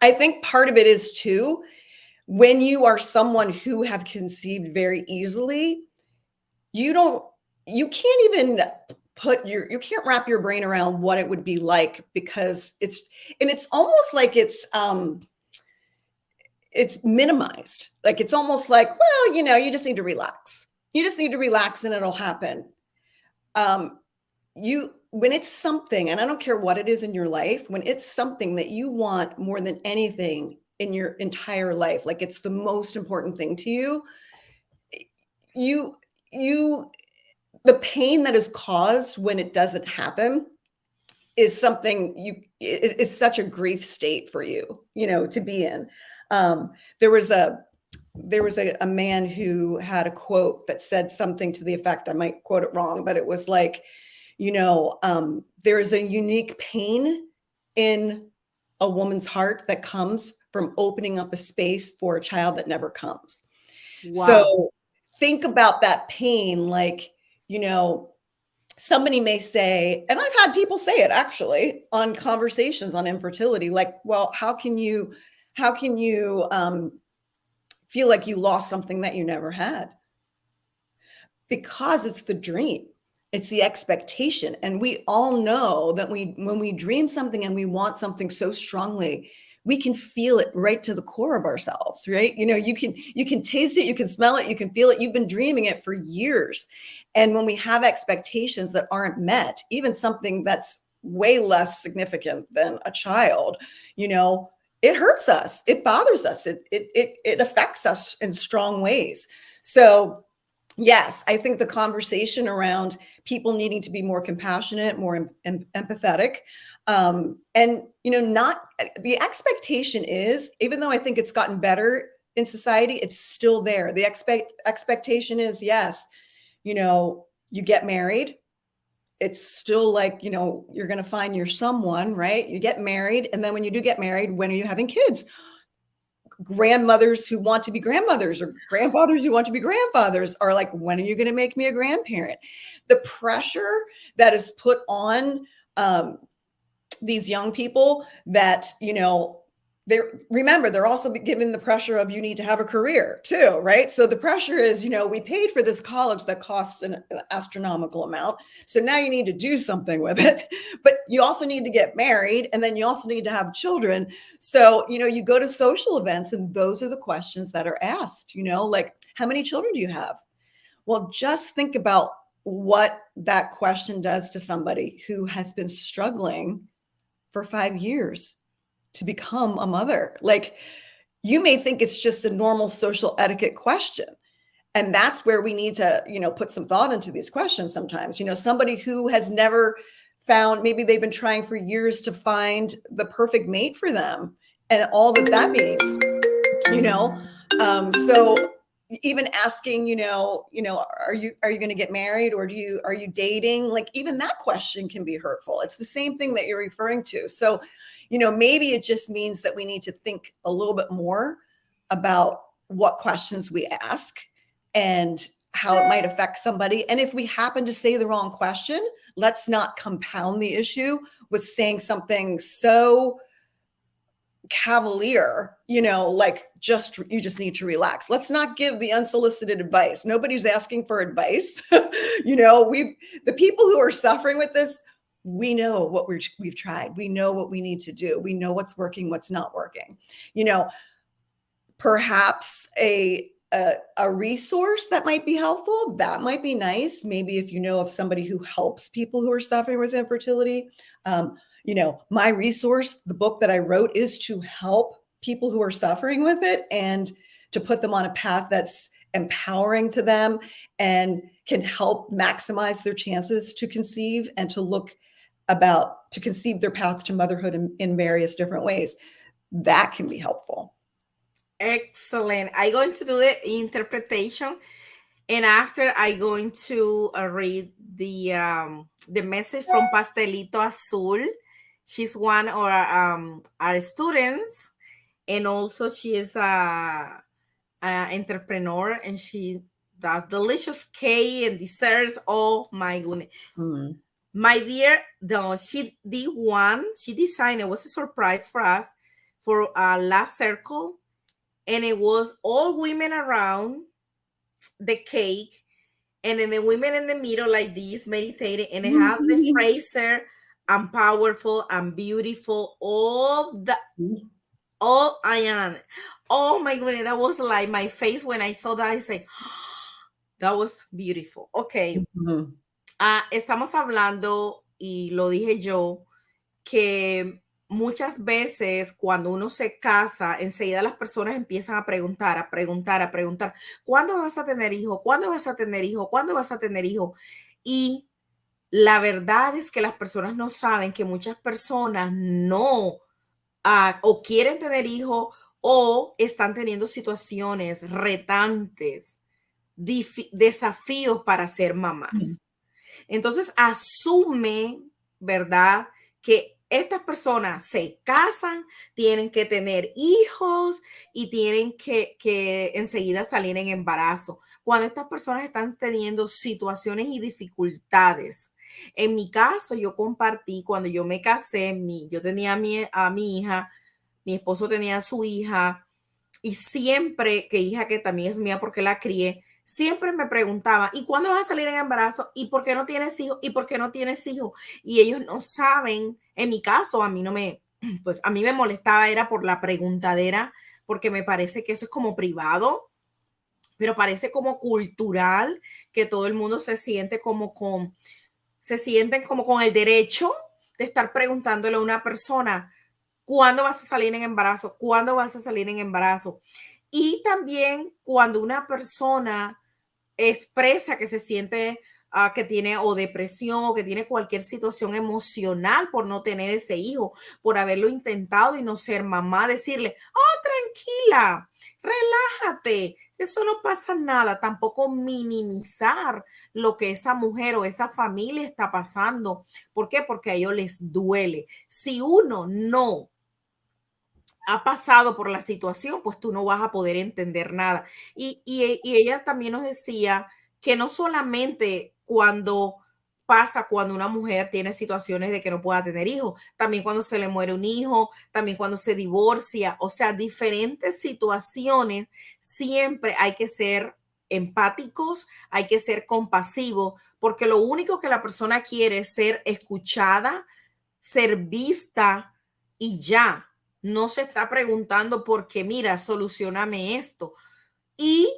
I think part of it is too, when you are someone who have conceived very easily, you don't you can't even you can't wrap your brain around what it would be like, because it's almost like it's minimized. Like it's almost like, well, you just need to relax. You just need to relax and it'll happen. um, when it's something, and I don't care what it is in your life, when it's something that you want more than anything in your entire life, like it's the most important thing to you, you you the pain that is caused when it doesn't happen is something it's such a grief state for you, to be in. Um, there was a a man who had a quote that said something to the effect, I might quote it wrong, but it was like, there is a unique pain in a woman's heart that comes from opening up a space for a child that never comes. Wow. So think about that pain, like, you know, somebody may say, and I've had people say it actually on conversations on infertility, like, well, how can you feel like you lost something that you never had? Because it's the dream. It's the expectation. And we all know that when we dream something and we want something so strongly, we can feel it right to the core of ourselves, right? You can taste it, you can smell it, you can feel it. You've been dreaming it for years. And when we have expectations that aren't met, even something that's way less significant than a child, it hurts us. It bothers us. It affects us in strong ways. So yes, I think the conversation around people needing to be more compassionate, more empathetic, and not the expectation is, even though I think it's gotten better in society, it's still there. The expectation is, yes, you get married. It's still like, you're going to find your someone, right? You get married, and then when you do get married, when are you having kids? Grandmothers who want to be grandmothers or grandfathers who want to be grandfathers are like, when are you going to make me a grandparent? The pressure that is put on these young people that, they're also given the pressure of, you need to have a career too, right? So the pressure is, we paid for this college that costs an astronomical amount. So now you need to do something with it, but you also need to get married, and then you also need to have children. So, you go to social events, and those are the questions that are asked, like, how many children do you have? Well, just think about what that question does to somebody who has been struggling for 5 years to become a mother. Like, you may think it's just a normal social etiquette question. And that's where we need to, put some thought into these questions sometimes. Somebody who has never found, maybe they've been trying for years to find the perfect mate for them, and all that means, so even asking, are you going to get married, or are you dating? Like, even that question can be hurtful. It's the same thing that you're referring to. So, maybe it just means that we need to think a little bit more about what questions we ask and how it might affect somebody. And if we happen to say the wrong question, let's not compound the issue with saying something so cavalier, like, you just need to relax. Let's not give the unsolicited advice. Nobody's asking for advice. The people who are suffering with this, we know what we've tried. We know what we need to do. We know what's working, what's not working. Perhaps a resource that might be helpful, that might be nice. Maybe if you know of somebody who helps people who are suffering with infertility. My resource, the book that I wrote, is to help people who are suffering with it and to put them on a path that's empowering to them and can help maximize their chances to conceive and to conceive their path to motherhood in various different ways. That can be helpful. Excellent. I'm going to do the interpretation, and after I'm going to read the message from Pastelito Azul. She's one of our students, and also she is a entrepreneur, and she does delicious cake and desserts. Oh my goodness. Mm. My dear, she did one. She designed, it was a surprise for us, for last circle, and it was all women around the cake, and then the women in the middle like this meditating, and it had the Fraser, I'm powerful, I'm beautiful, all I am. Oh my goodness, that was like my face when I saw that. I say, that was beautiful. Okay. Mm-hmm. Estamos hablando, y lo dije yo, que muchas veces cuando uno se casa, enseguida las personas empiezan a preguntar, a preguntar, a preguntar, ¿cuándo vas a tener hijo? ¿Cuándo vas a tener hijo? ¿Cuándo vas a tener hijo? Y la verdad es que las personas no saben que muchas personas no o quieren tener hijo o están teniendo situaciones retantes, desafíos para ser Mm. mamás. Entonces asume, ¿verdad? Que estas personas se casan, tienen que tener hijos y tienen que enseguida salir en embarazo. Cuando estas personas están teniendo situaciones y dificultades. En mi caso, yo compartí cuando yo me casé, yo tenía a mi hija, mi esposo tenía a su hija, y siempre, que hija que también es mía porque la crié, siempre me preguntaba, ¿y cuándo vas a salir en embarazo? ¿Y por qué no tienes hijos? ¿Y por qué no tienes hijos? Y ellos no saben, en mi caso, a mí no me, pues a mí me molestaba, era por la preguntadera, porque me parece que eso es como privado, pero parece como cultural, que todo el mundo se sienten como con el derecho de estar preguntándole a una persona, ¿cuándo vas a salir en embarazo? ¿Cuándo vas a salir en embarazo? Y también cuando una persona expresa que se siente que tiene o depresión o que tiene cualquier situación emocional por no tener ese hijo, por haberlo intentado y no ser mamá, decirle, oh, tranquila, relájate, eso no pasa nada, tampoco minimizar lo que esa mujer o esa familia está pasando. ¿Por qué? Porque a ellos les duele. Si uno no ha pasado por la situación, pues tú no vas a poder entender nada. Y ella también nos decía que no solamente cuando una mujer tiene situaciones de que no pueda tener hijos, también cuando se le muere un hijo, también cuando se divorcia, o sea, diferentes situaciones, siempre hay que ser empáticos, hay que ser compasivos, porque lo único que la persona quiere es ser escuchada, ser vista y ya. No se está preguntando por qué, mira, solucioname esto. Y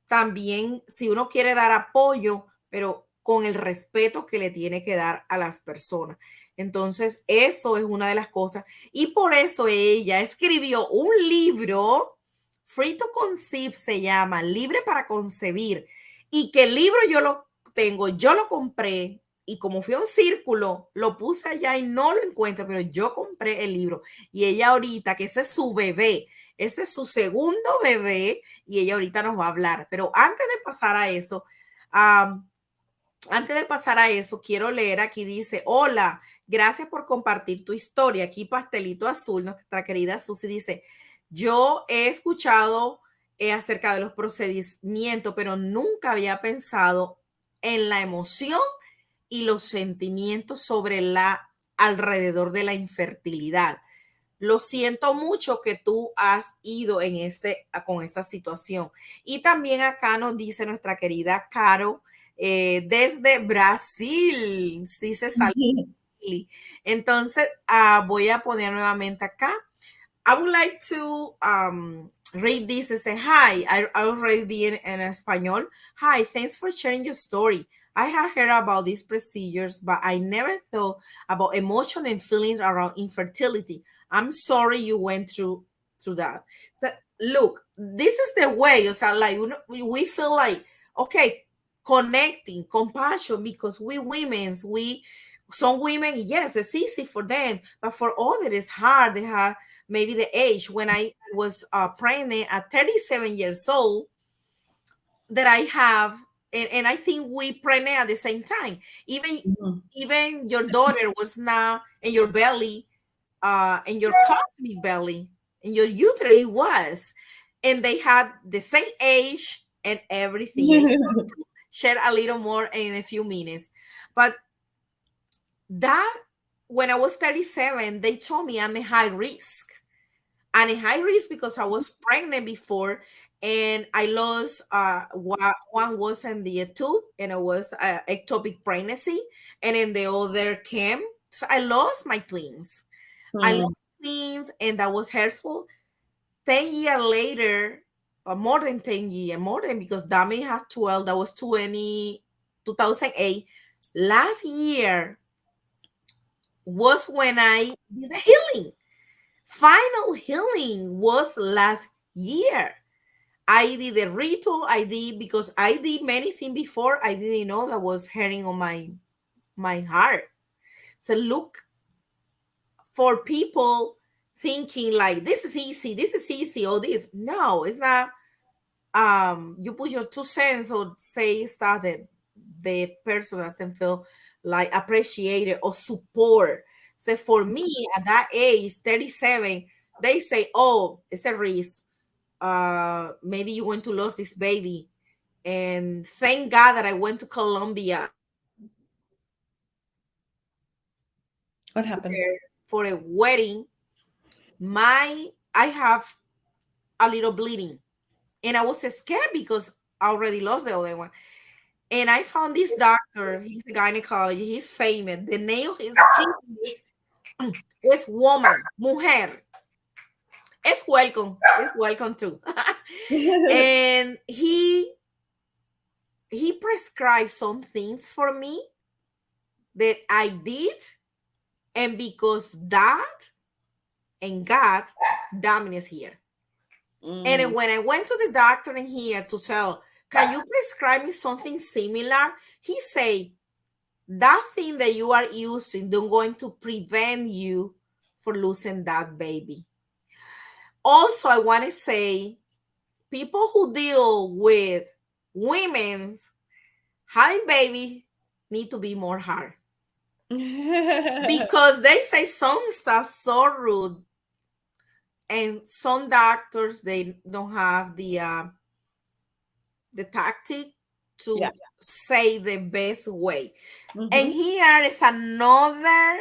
también si uno quiere dar apoyo, pero con el respeto que le tiene que dar a las personas. Entonces, eso es una de las cosas. Y por eso ella escribió un libro, Free to Conceive se llama, Libre para Concebir. Y que el libro yo lo tengo, yo lo compré. Y como fue un círculo, lo puse allá y no lo encuentro, pero yo compré el libro. Y ella ahorita, que ese es su bebé, ese es su segundo bebé, y ella ahorita nos va a hablar. Pero um, antes de pasar a eso, quiero leer aquí, dice, hola, gracias por compartir tu historia. Aquí Pastelito Azul, nuestra querida Susi, dice, yo he escuchado acerca de los procedimientos, pero nunca había pensado en la emoción y los sentimientos sobre alrededor de la infertilidad. Lo siento mucho que tú has ido con esa situación. Y también acá nos dice nuestra querida Caro, desde Brasil, dice Saludable. Entonces, voy a poner nuevamente acá. I would like to read this and say, hi, I'll read it in español. Hi, thanks for sharing your story. I have heard about these procedures, but I never thought about emotion and feelings around infertility. I'm sorry you went through that. So, look, this is the way, o sea, like, we feel like, okay, connecting, compassion, because we women's, some women, yes, it's easy for them, but for others, it's hard. They have maybe the age when I was pregnant at 37 years old that I have, and I think we pregnant at the same time. Even Mhm. even your daughter was now in your belly, in your cosmic belly, in your uterus it was, and they had the same age and everything. And share a little more in a few minutes, but that when I was 37, they told me I'm a high risk. And a high risk because I was pregnant before and I lost one was in the tube and it was ectopic pregnancy, and in the other came. So I lost my twins. I Mm. lost twins and that was hurtful. 10 years later, more than 10 years, more than because Dominic had 12, that was 2008. Last year was when I did the healing. Final healing was last year. I did the ritual. I did because I did many things before. I didn't know that was hurting on my heart. So look for people thinking like this is easy, or this. No, it's not. You put your 2 cents or say stuff that the person doesn't feel like appreciated or support. So for me at that age, 37, they say, oh, it's a risk. Maybe you're going to lose this baby. And thank God that I went to Colombia What happened? for a wedding. I have a little bleeding, and I was scared because I already lost the other one. And I found this doctor. He's a gynecologist. He's famous. The name of his clinic is woman, mujer. It's welcome. It's welcome too. And he prescribed some things for me that I did, and because that and God, damn is here. And then when I went to the doctor in here to tell, can you prescribe me something similar? He say, that thing that you are using don't going to prevent you for losing that baby. Also, I want to say, people who deal with women's having baby need to be more hard because they say some stuff so rude, and some doctors they don't have the tactic Yeah. to say the best way. And Mhm. here is another.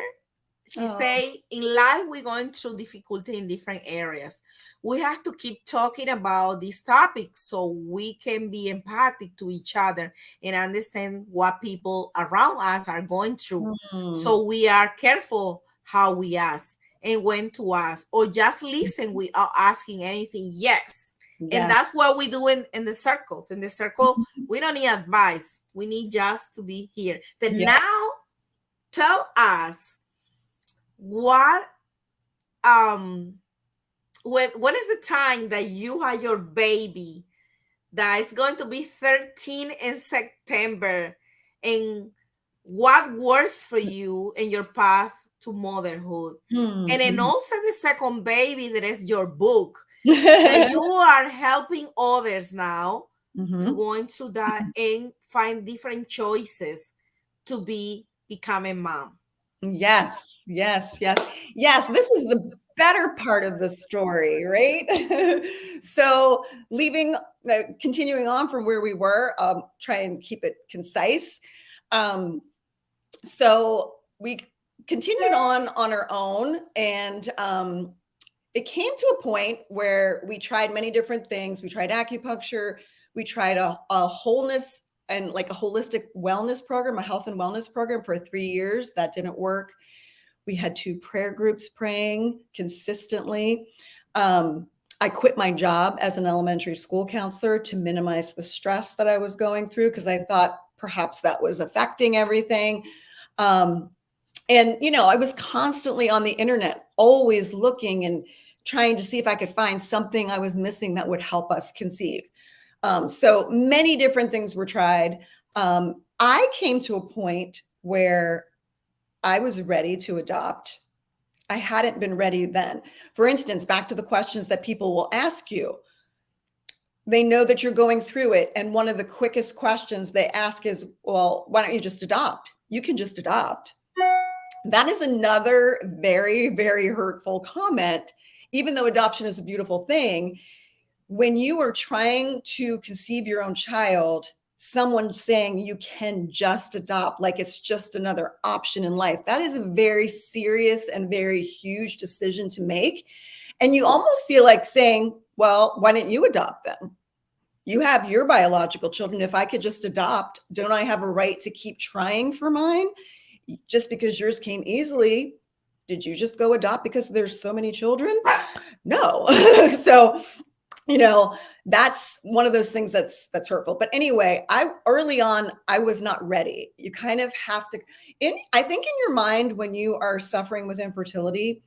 She Oh, say, in life we're going through difficulty in different areas. We have to keep talking about these topics so we can be empathic to each other and understand what people around us are going through. mm. So we are careful how we ask and when to ask, or just listen without asking anything. Yes. And Yeah. that's what we do in the circles. In the circle, we don't need advice. We need just to be here. Then Yeah. now tell us what um when is the time that you have your baby that is going to be 13 in September, and what works for you in your path to motherhood? And then Mhm. also the second baby that is your book, that you are helping others now to Mhm. go into that and find different choices to be becoming mom. Yes, yes, yes, yes. This is the better part of the story, right? So, continuing on from where we were, try and keep it concise. Um, so we continued on our own, and it came to a point where we tried many different things. We tried acupuncture, we tried a wholeness and like a holistic wellness program, a health and wellness program for 3 years. That didn't work. We had 2 prayer groups praying consistently. Um, I quit my job as an elementary school counselor to minimize the stress that I was going through because I thought perhaps that was affecting everything. Um, and, I was constantly on the internet, always looking and trying to see if I could find something I was missing that would help us conceive. So many different things were tried. I came to a point where I was ready to adopt. I hadn't been ready then. For instance, back to the questions that people will ask you. They know that you're going through it. And one of the quickest questions they ask is, well, why don't you just adopt? You can just adopt. That is another very, very hurtful comment. Even though adoption is a beautiful thing, when you are trying to conceive your own child, someone saying you can just adopt, like it's just another option in life, that is a very serious and very huge decision to make. And you almost feel like saying, well, why didn't you adopt then? You have your biological children. If I could just adopt, don't I have a right to keep trying for mine? Just because yours came easily, did you just go adopt because there's so many children? No. So you know, that's one of those things that's hurtful. But anyway, I early on I was not ready. You kind of have to, in I think in your mind when you are suffering with infertility,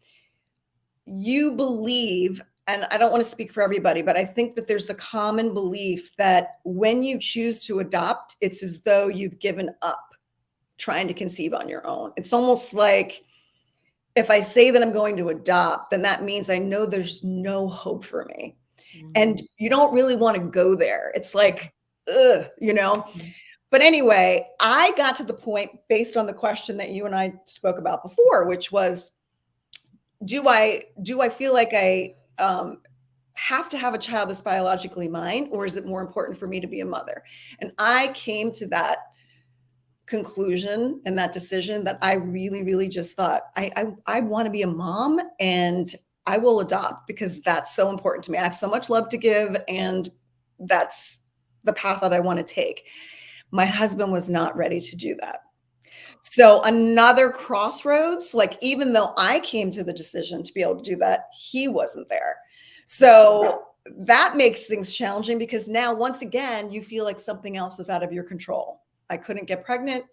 you believe, and I don't want to speak for everybody, but I think that there's a common belief that when you choose to adopt, it's as though you've given up trying to conceive on your own. It's almost like, if I say that I'm going to adopt, then that means I know there's no hope for me. And Mhm. you don't really want to go there. It's like, ugh, you know? Mhm. But anyway, I got to the point based on the question that you and I spoke about before, which was, do I feel like I have to have a child that's biologically mine, or is it more important for me to be a mother? And I came to that conclusion and that decision that I really, really just thought I want to be a mom, and I will adopt because that's so important to me. I have so much love to give, and that's the path that I want to take. My husband was not ready to do that. So another crossroads, like even though I came to the decision to be able to do that, he wasn't there. So that makes things challenging because now once again, you feel like something else is out of your control. I couldn't get pregnant.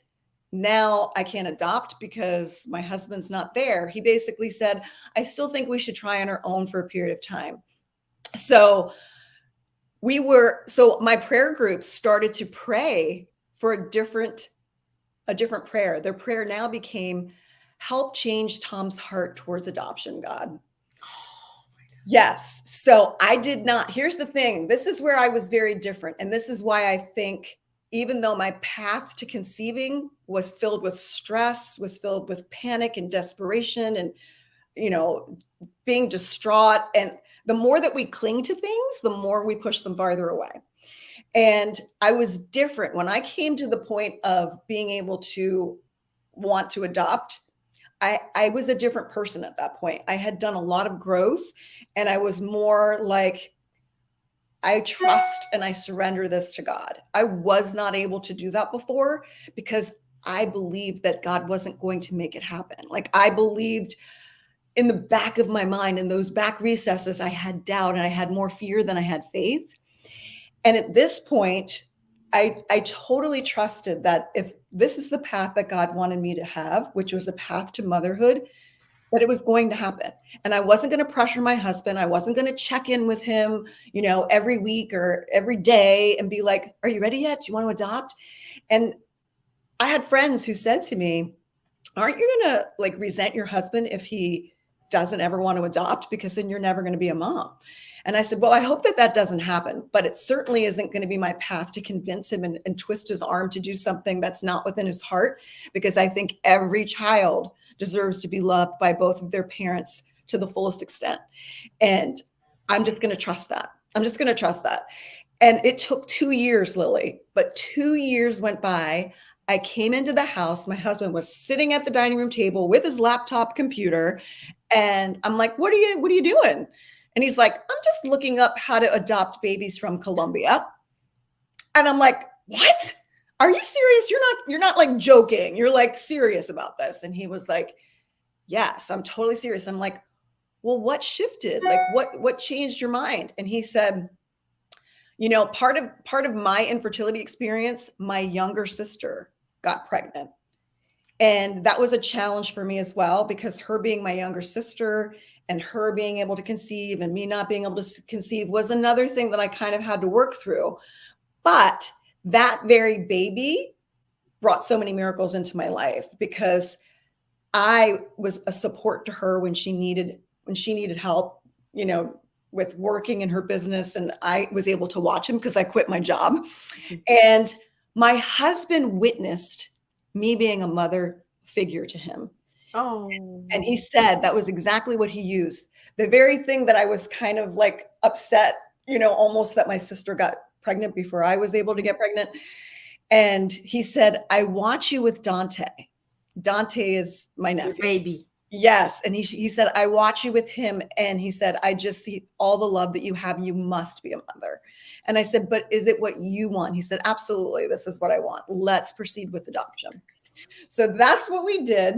Now I can't adopt because my husband's not there. He basically said, I still think we should try on our own for a period of time. So so my prayer group started to pray for a different prayer. Their prayer now became, help change Tom's heart towards adoption, God. Yes. So I did not. Here's the thing. This is where I was very different. And this is why I think, even though my path to conceiving was filled with stress, was filled with panic and desperation and, you know, being distraught. And the more that we cling to things, the more we push them farther away. And I was different when I came to the point of being able to want to adopt. I was a different person at that point. I had done a lot of growth, and I was more like, I trust and I surrender this to God. I was not able to do that before because I believed that God wasn't going to make it happen. Like I believed in the back of my mind, in those back recesses, I had doubt and I had more fear than I had faith. And at this point, I totally trusted that if this is the path that God wanted me to have, which was a path to motherhood, that it was going to happen. And I wasn't going to pressure my husband. I wasn't going to check in with him, every week or every day and be like, are you ready yet? Do you want to adopt? And I had friends who said to me, aren't you going to like resent your husband if he doesn't ever want to adopt? Because then you're never going to be a mom. And I said, well, I hope that that doesn't happen, but it certainly isn't going to be my path to convince him and twist his arm to do something that's not within his heart, because I think every child deserves to be loved by both of their parents to the fullest extent. And I'm just going to trust that. I'm just going to trust that. And it took 2 years, Lily, but 2 years went by. I came into the house. My husband was sitting at the dining room table with his laptop computer. And I'm like, what are you doing? And he's like, I'm just looking up how to adopt babies from Colombia. And I'm like, what? Are you serious? You're not like joking. You're like serious about this. And he was like, yes, I'm totally serious. I'm like, well, what shifted? Like what changed your mind? And he said, part of my infertility experience, my younger sister got pregnant. And that was a challenge for me as well, because her being my younger sister and her being able to conceive and me not being able to conceive was another thing that I kind of had to work through. But that very baby brought so many miracles into my life, because I was a support to her when she needed help, with working in her business. And I was able to watch him because I quit my job. And my husband witnessed me being a mother figure to him. Oh. And he said that was exactly what he used. The very thing that I was kind of like upset, almost that my sister got pregnant before I was able to get pregnant. And he said, I watch you with Dante. Dante is my Your nephew. baby. Yes. And he said, I watch you with him. And he said, I just see all the love that you have. You must be a mother. And I said, but is it what you want? He said, absolutely. This is what I want. Let's proceed with adoption. So that's what we did.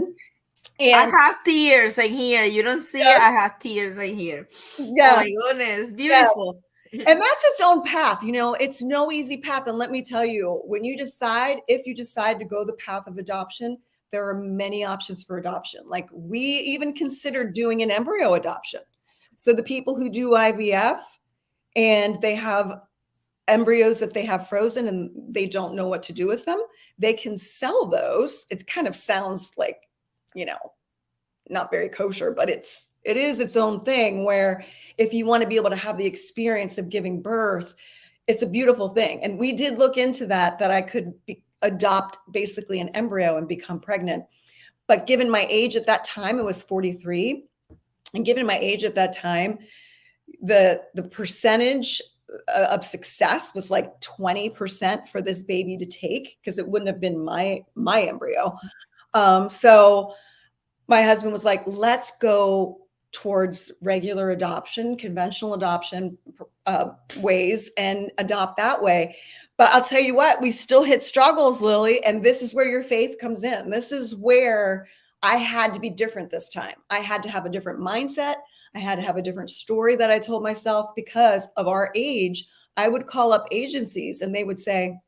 I And have tears in here. You don't see it. yes, I have tears in here. Oh yes, my goodness. yes. Beautiful. And that's its own path. It's no easy path. And let me tell you, if you decide to go the path of adoption, there are many options for adoption. Like, we even considered doing an embryo adoption. So the people who do IVF and they have embryos that they have frozen and they don't know what to do with them, they can sell those. It kind of sounds like, not very kosher, but it is its own thing, where if you want to be able to have the experience of giving birth, it's a beautiful thing. And we did look into that I could adopt basically an embryo and become pregnant. But given my age at that time, it was 43. And given my age at that time, the percentage of success was like 20% for this baby to take, because it wouldn't have been my embryo. So my husband was like, let's go towards regular adoption, conventional adoption ways, and adopt that way. But I'll tell you what, we still hit struggles, Lily. And this is where your faith comes in. This is where I had to be different this time. I had to have a different mindset. I had to have a different story that I told myself. Because of our age, I would call up agencies and they would say,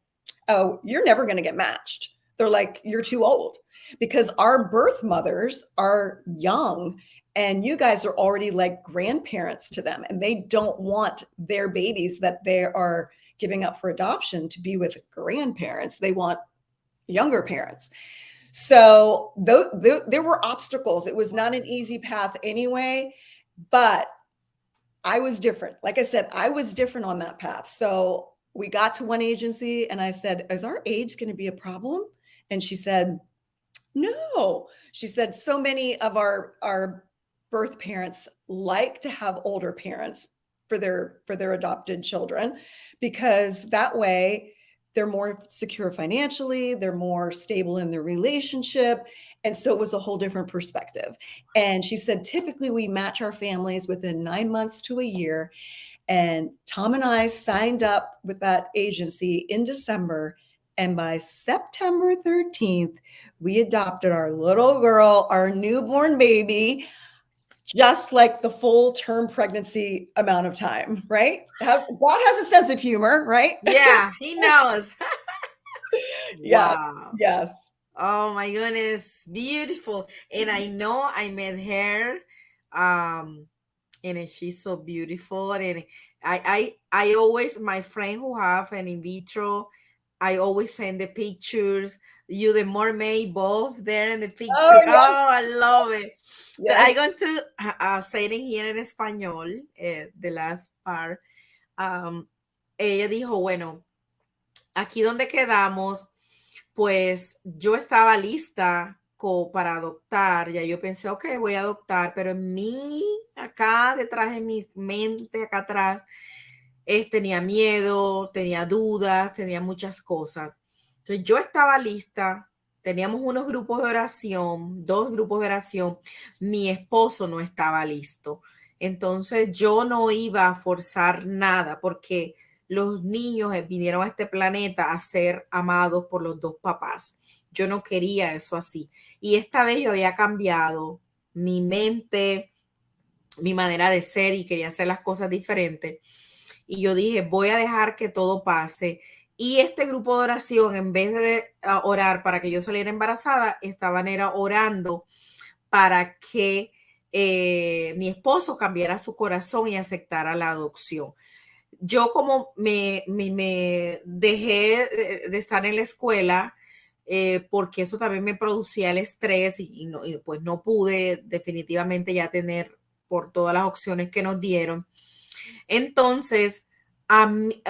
oh, you're never going to get matched. They're like, you're too old. Because our birth mothers are young and you guys are already like grandparents to them, and they don't want their babies that they are giving up for adoption to be with grandparents. They want younger parents. So there were obstacles. It was not an easy path anyway, but I was different. Like I said, I was different on that path. So we got to one agency and I said, is our age going to be a problem? And she said, no. She said, so many of our birth parents like to have older parents for their adopted children, because that way they're more secure financially, they're more stable in their relationship. And so it was a whole different perspective. And she said, typically we match our families within 9 months to a year. And Tom and I signed up with that agency in December. And by September 13th, we adopted our little girl, our newborn baby, just like the full term pregnancy amount of time, right? God has a sense of humor, right? Yeah, he knows. Yes, Wow. yes. Oh my goodness, beautiful. And I know I met her, um, and she's so beautiful. And I always, my friend who have an in vitro, I always send the pictures. You, the mermaid, both there in the Oh, picture. yes, Oh, I love it. So yes. I'm going to say it here en español, the last part. Um, Ella dijo, bueno, aquí donde quedamos, pues yo estaba lista para adoptar. Ya yo pensé, ok, voy a adoptar, pero en mí, acá detrás de mi mente, acá atrás, tenía miedo, tenía dudas, tenía muchas cosas. Entonces yo estaba lista, teníamos unos grupos de oración, 2 grupos de oración, mi esposo no estaba listo. Entonces yo no iba a forzar nada, porque los niños vinieron a este planeta a ser amados por los 2 papás. Yo no quería eso así. Y esta vez yo había cambiado mi mente, mi manera de ser, y quería hacer las cosas diferentes. Y yo dije, voy a dejar que todo pase. Y este grupo de oración, en vez de orar para que yo saliera embarazada, estaban orando para que mi esposo cambiara su corazón y aceptara la adopción. Yo, como me dejé de estar en la escuela, porque eso también me producía el estrés, y pues no pude definitivamente ya tener, por todas las opciones que nos dieron. Entonces,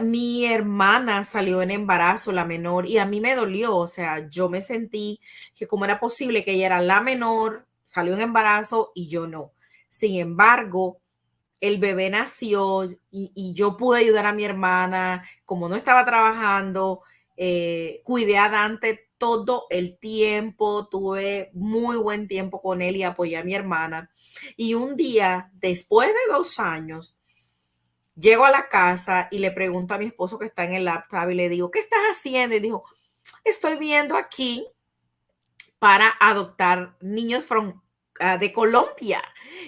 mi hermana salió en embarazo, la menor, y a mí me dolió. O sea, yo me sentí que cómo era posible que ella era la menor, salió en embarazo y yo no. Sin embargo, el bebé nació y yo pude ayudar a mi hermana. Como no estaba trabajando, cuidé a Dante todo el tiempo, tuve muy buen tiempo con él y apoyé a mi hermana. Y un día, después de 2 años, llego a la casa y le pregunto a mi esposo, que está en el laptop, y le digo, ¿qué estás haciendo? Y dijo, estoy viendo aquí para adoptar niños de Colombia.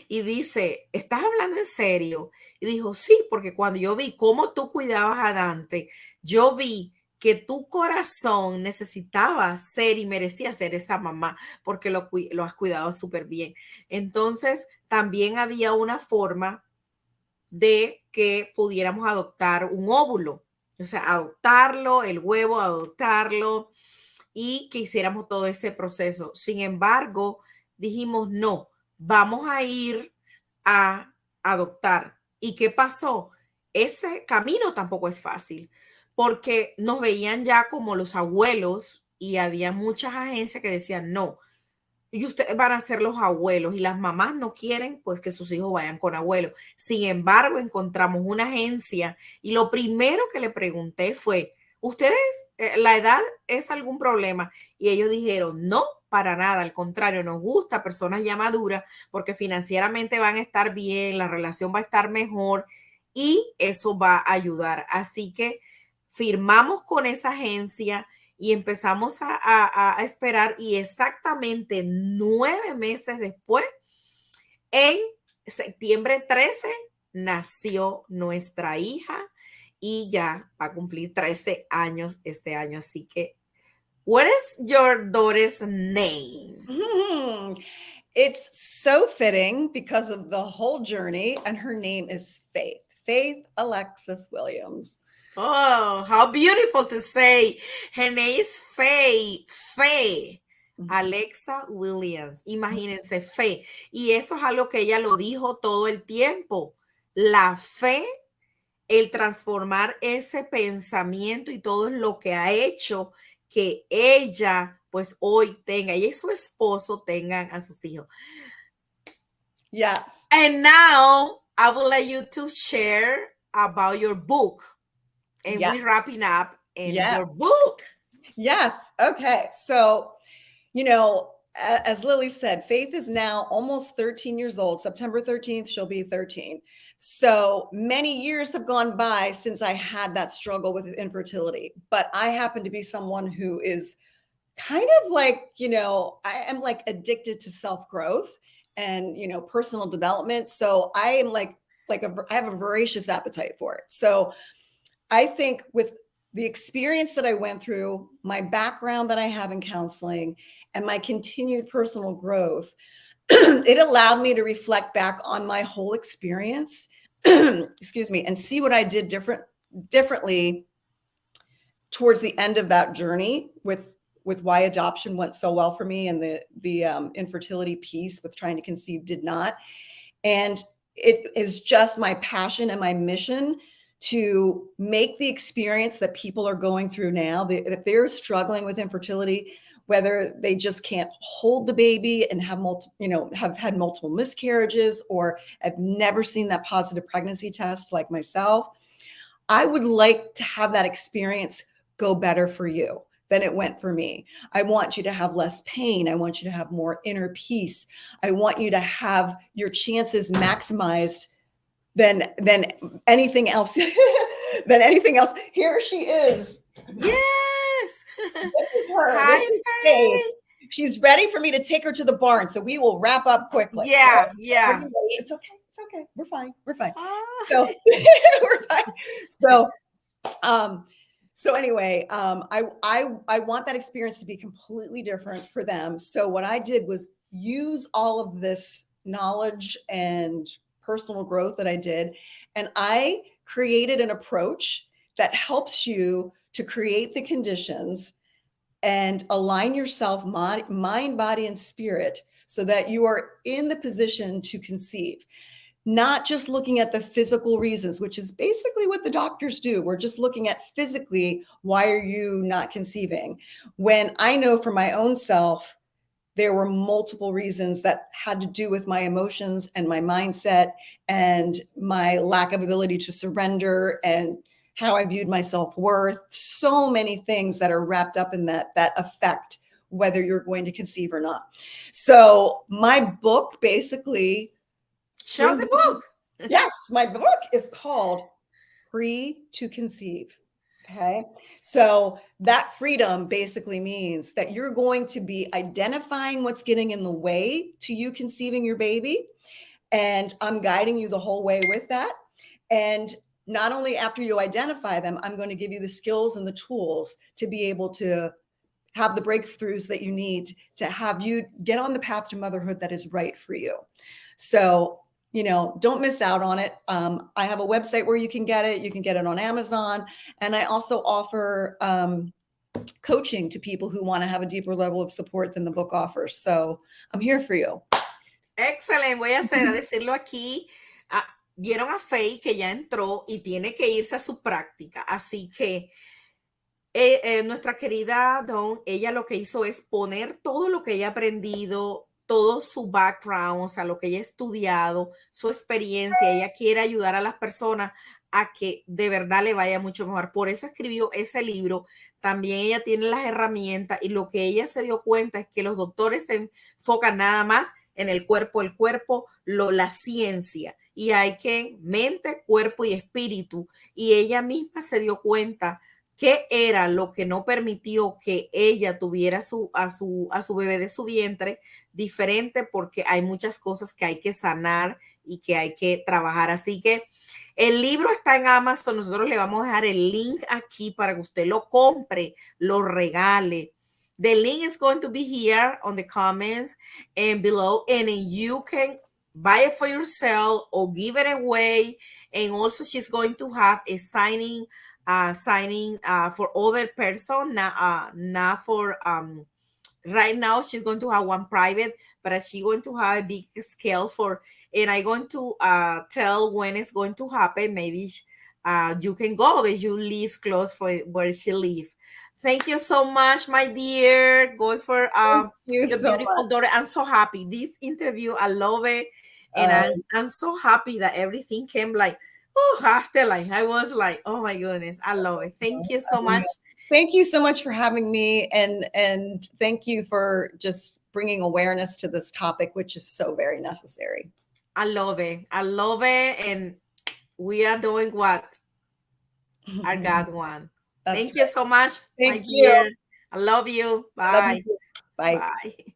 Y dice, ¿estás hablando en serio? Y dijo, sí, porque cuando yo vi cómo tú cuidabas a Dante, yo vi que tu corazón necesitaba ser y merecía ser esa mamá, porque lo has cuidado súper bien. Entonces, también había una forma de que pudiéramos adoptar un óvulo, o sea, adoptarlo, el huevo, adoptarlo y que hiciéramos todo ese proceso. Sin embargo, dijimos, no, vamos a ir a adoptar. ¿Y qué pasó? Ese camino tampoco es fácil, porque nos veían ya como los abuelos y había muchas agencias que decían, no, y ustedes van a ser los abuelos y las mamás no quieren pues que sus hijos vayan con abuelos. Sin embargo, encontramos una agencia y lo primero que le pregunté fue, ¿ustedes la edad es algún problema? Y ellos dijeron, no, para nada, al contrario, nos gusta personas ya maduras porque financieramente van a estar bien, la relación va a estar mejor y eso va a ayudar. Así que firmamos con esa agencia y empezamos a esperar y exactamente 9 meses después, en septiembre 13, nació nuestra hija y ya va a cumplir 13 años este año. Así que, what is your daughter's name? It's so fitting because of the whole journey, and her name is Faith. Faith Alexis Williams. Oh, how beautiful to say. Her name is Faye. Alexa Williams. Imagínense, fe. Y eso es algo que ella lo dijo todo el tiempo. La fe, el transformar ese pensamiento y todo lo que ha hecho que ella, pues hoy tenga, ella y su esposo tengan a sus hijos. Yes. And now I would like you to share about your book. And Yeah. we're wrapping up in Yeah. your book. Yes. Okay. So, as Lily said, Faith is now almost 13 years old. September 13th, she'll be 13. So many years have gone by since I had that struggle with infertility. But I happen to be someone who is kind of like, I am like addicted to self-growth and, personal development. So I am I have a voracious appetite for it. So I think with the experience that I went through, my background that I have in counseling, and my continued personal growth, it allowed me to reflect back on my whole experience, excuse me, and see what I did differently towards the end of that journey with why adoption went so well for me, and the infertility piece with trying to conceive did not. And it is just my passion and my mission to make the experience that people are going through now, if they're struggling with infertility, whether they just can't hold the baby and have have had multiple miscarriages, or have never seen that positive pregnancy test like myself, I would like to have that experience go better for you than it went for me. I want you to have less pain. I want you to have more inner peace. I want you to have your chances maximized than anything else. Than anything else. Here she is. Yes. This is her. Hi, This is Faith. Faye. She's ready for me to take her to the barn. So we will wrap up quickly. Yeah, yeah. It's okay. It's okay. We're fine. We're fine. Ah. So we're fine. So anyway, I want that experience to be completely different for them. So what I did was use all of this knowledge and personal growth that I did, and I created an approach that helps you to create the conditions and align yourself, mind, body, and spirit, so that you are in the position to conceive. Not just looking at the physical reasons, which is basically what the doctors do. We're just looking at physically, why are you not conceiving? When I know for my own self, there were multiple reasons that had to do with my emotions and my mindset and my lack of ability to surrender and how I viewed my self-worth. So many things that are wrapped up in that affect whether you're going to conceive or not. So my book basically... Show the book. Yes, my book is called Free to Conceive. Okay. So that freedom basically means that you're going to be identifying what's getting in the way to you conceiving your baby. And I'm guiding you the whole way with that. And not only after you identify them, I'm going to give you the skills and the tools to be able to have the breakthroughs that you need to have you get on the path to motherhood that is right for you. So, don't miss out on it. I have a website where you can get it. You can get it on Amazon. And I also offer coaching to people who want to have a deeper level of support than the book offers. So I'm here for you. Excelente, voy a hacer, a decirlo aquí. Ah, vieron a Faye que ya entró y tiene que irse a su práctica. Así que nuestra querida Dawn, ella lo que hizo es poner todo lo que ella ha aprendido, todo su background, o sea, lo que ella ha estudiado, su experiencia. Ella quiere ayudar a las personas a que de verdad le vaya mucho mejor. Por eso escribió ese libro. También ella tiene las herramientas y lo que ella se dio cuenta es que los doctores se enfocan nada más en el cuerpo, la ciencia. Y hay que mente, cuerpo y espíritu. Y ella misma se dio cuenta qué era lo que no permitió que ella tuviera a su bebé de su vientre diferente, porque hay muchas cosas que hay que sanar y que hay que trabajar. Así que el libro está en Amazon. Nosotros le vamos a dejar el link aquí para que usted lo compre, lo regale. The link is going to be here on the comments and below, and you can buy it for yourself or give it away. And also she's going to have a signing for other person, not for right now. She's going to have one private, but she's going to have a big scale for, and I'm going to tell when it's going to happen. Maybe you can go if you live close for where she lives. Thank you so much, my dear. Go for Thank you your so beautiful much. daughter. I'm so happy. This interview, I love it. And I'm so happy that everything came like, oh, after like, I was like, oh my goodness, I love it. Thank you so much. Thank you so much for having me, and thank you for just bringing awareness to this topic, which is so very necessary. I love it. I love it. And we are doing what our God wants. That's Thank you right. so much, my Thank you. dear. I love you. Love Bye. you. Bye. Bye.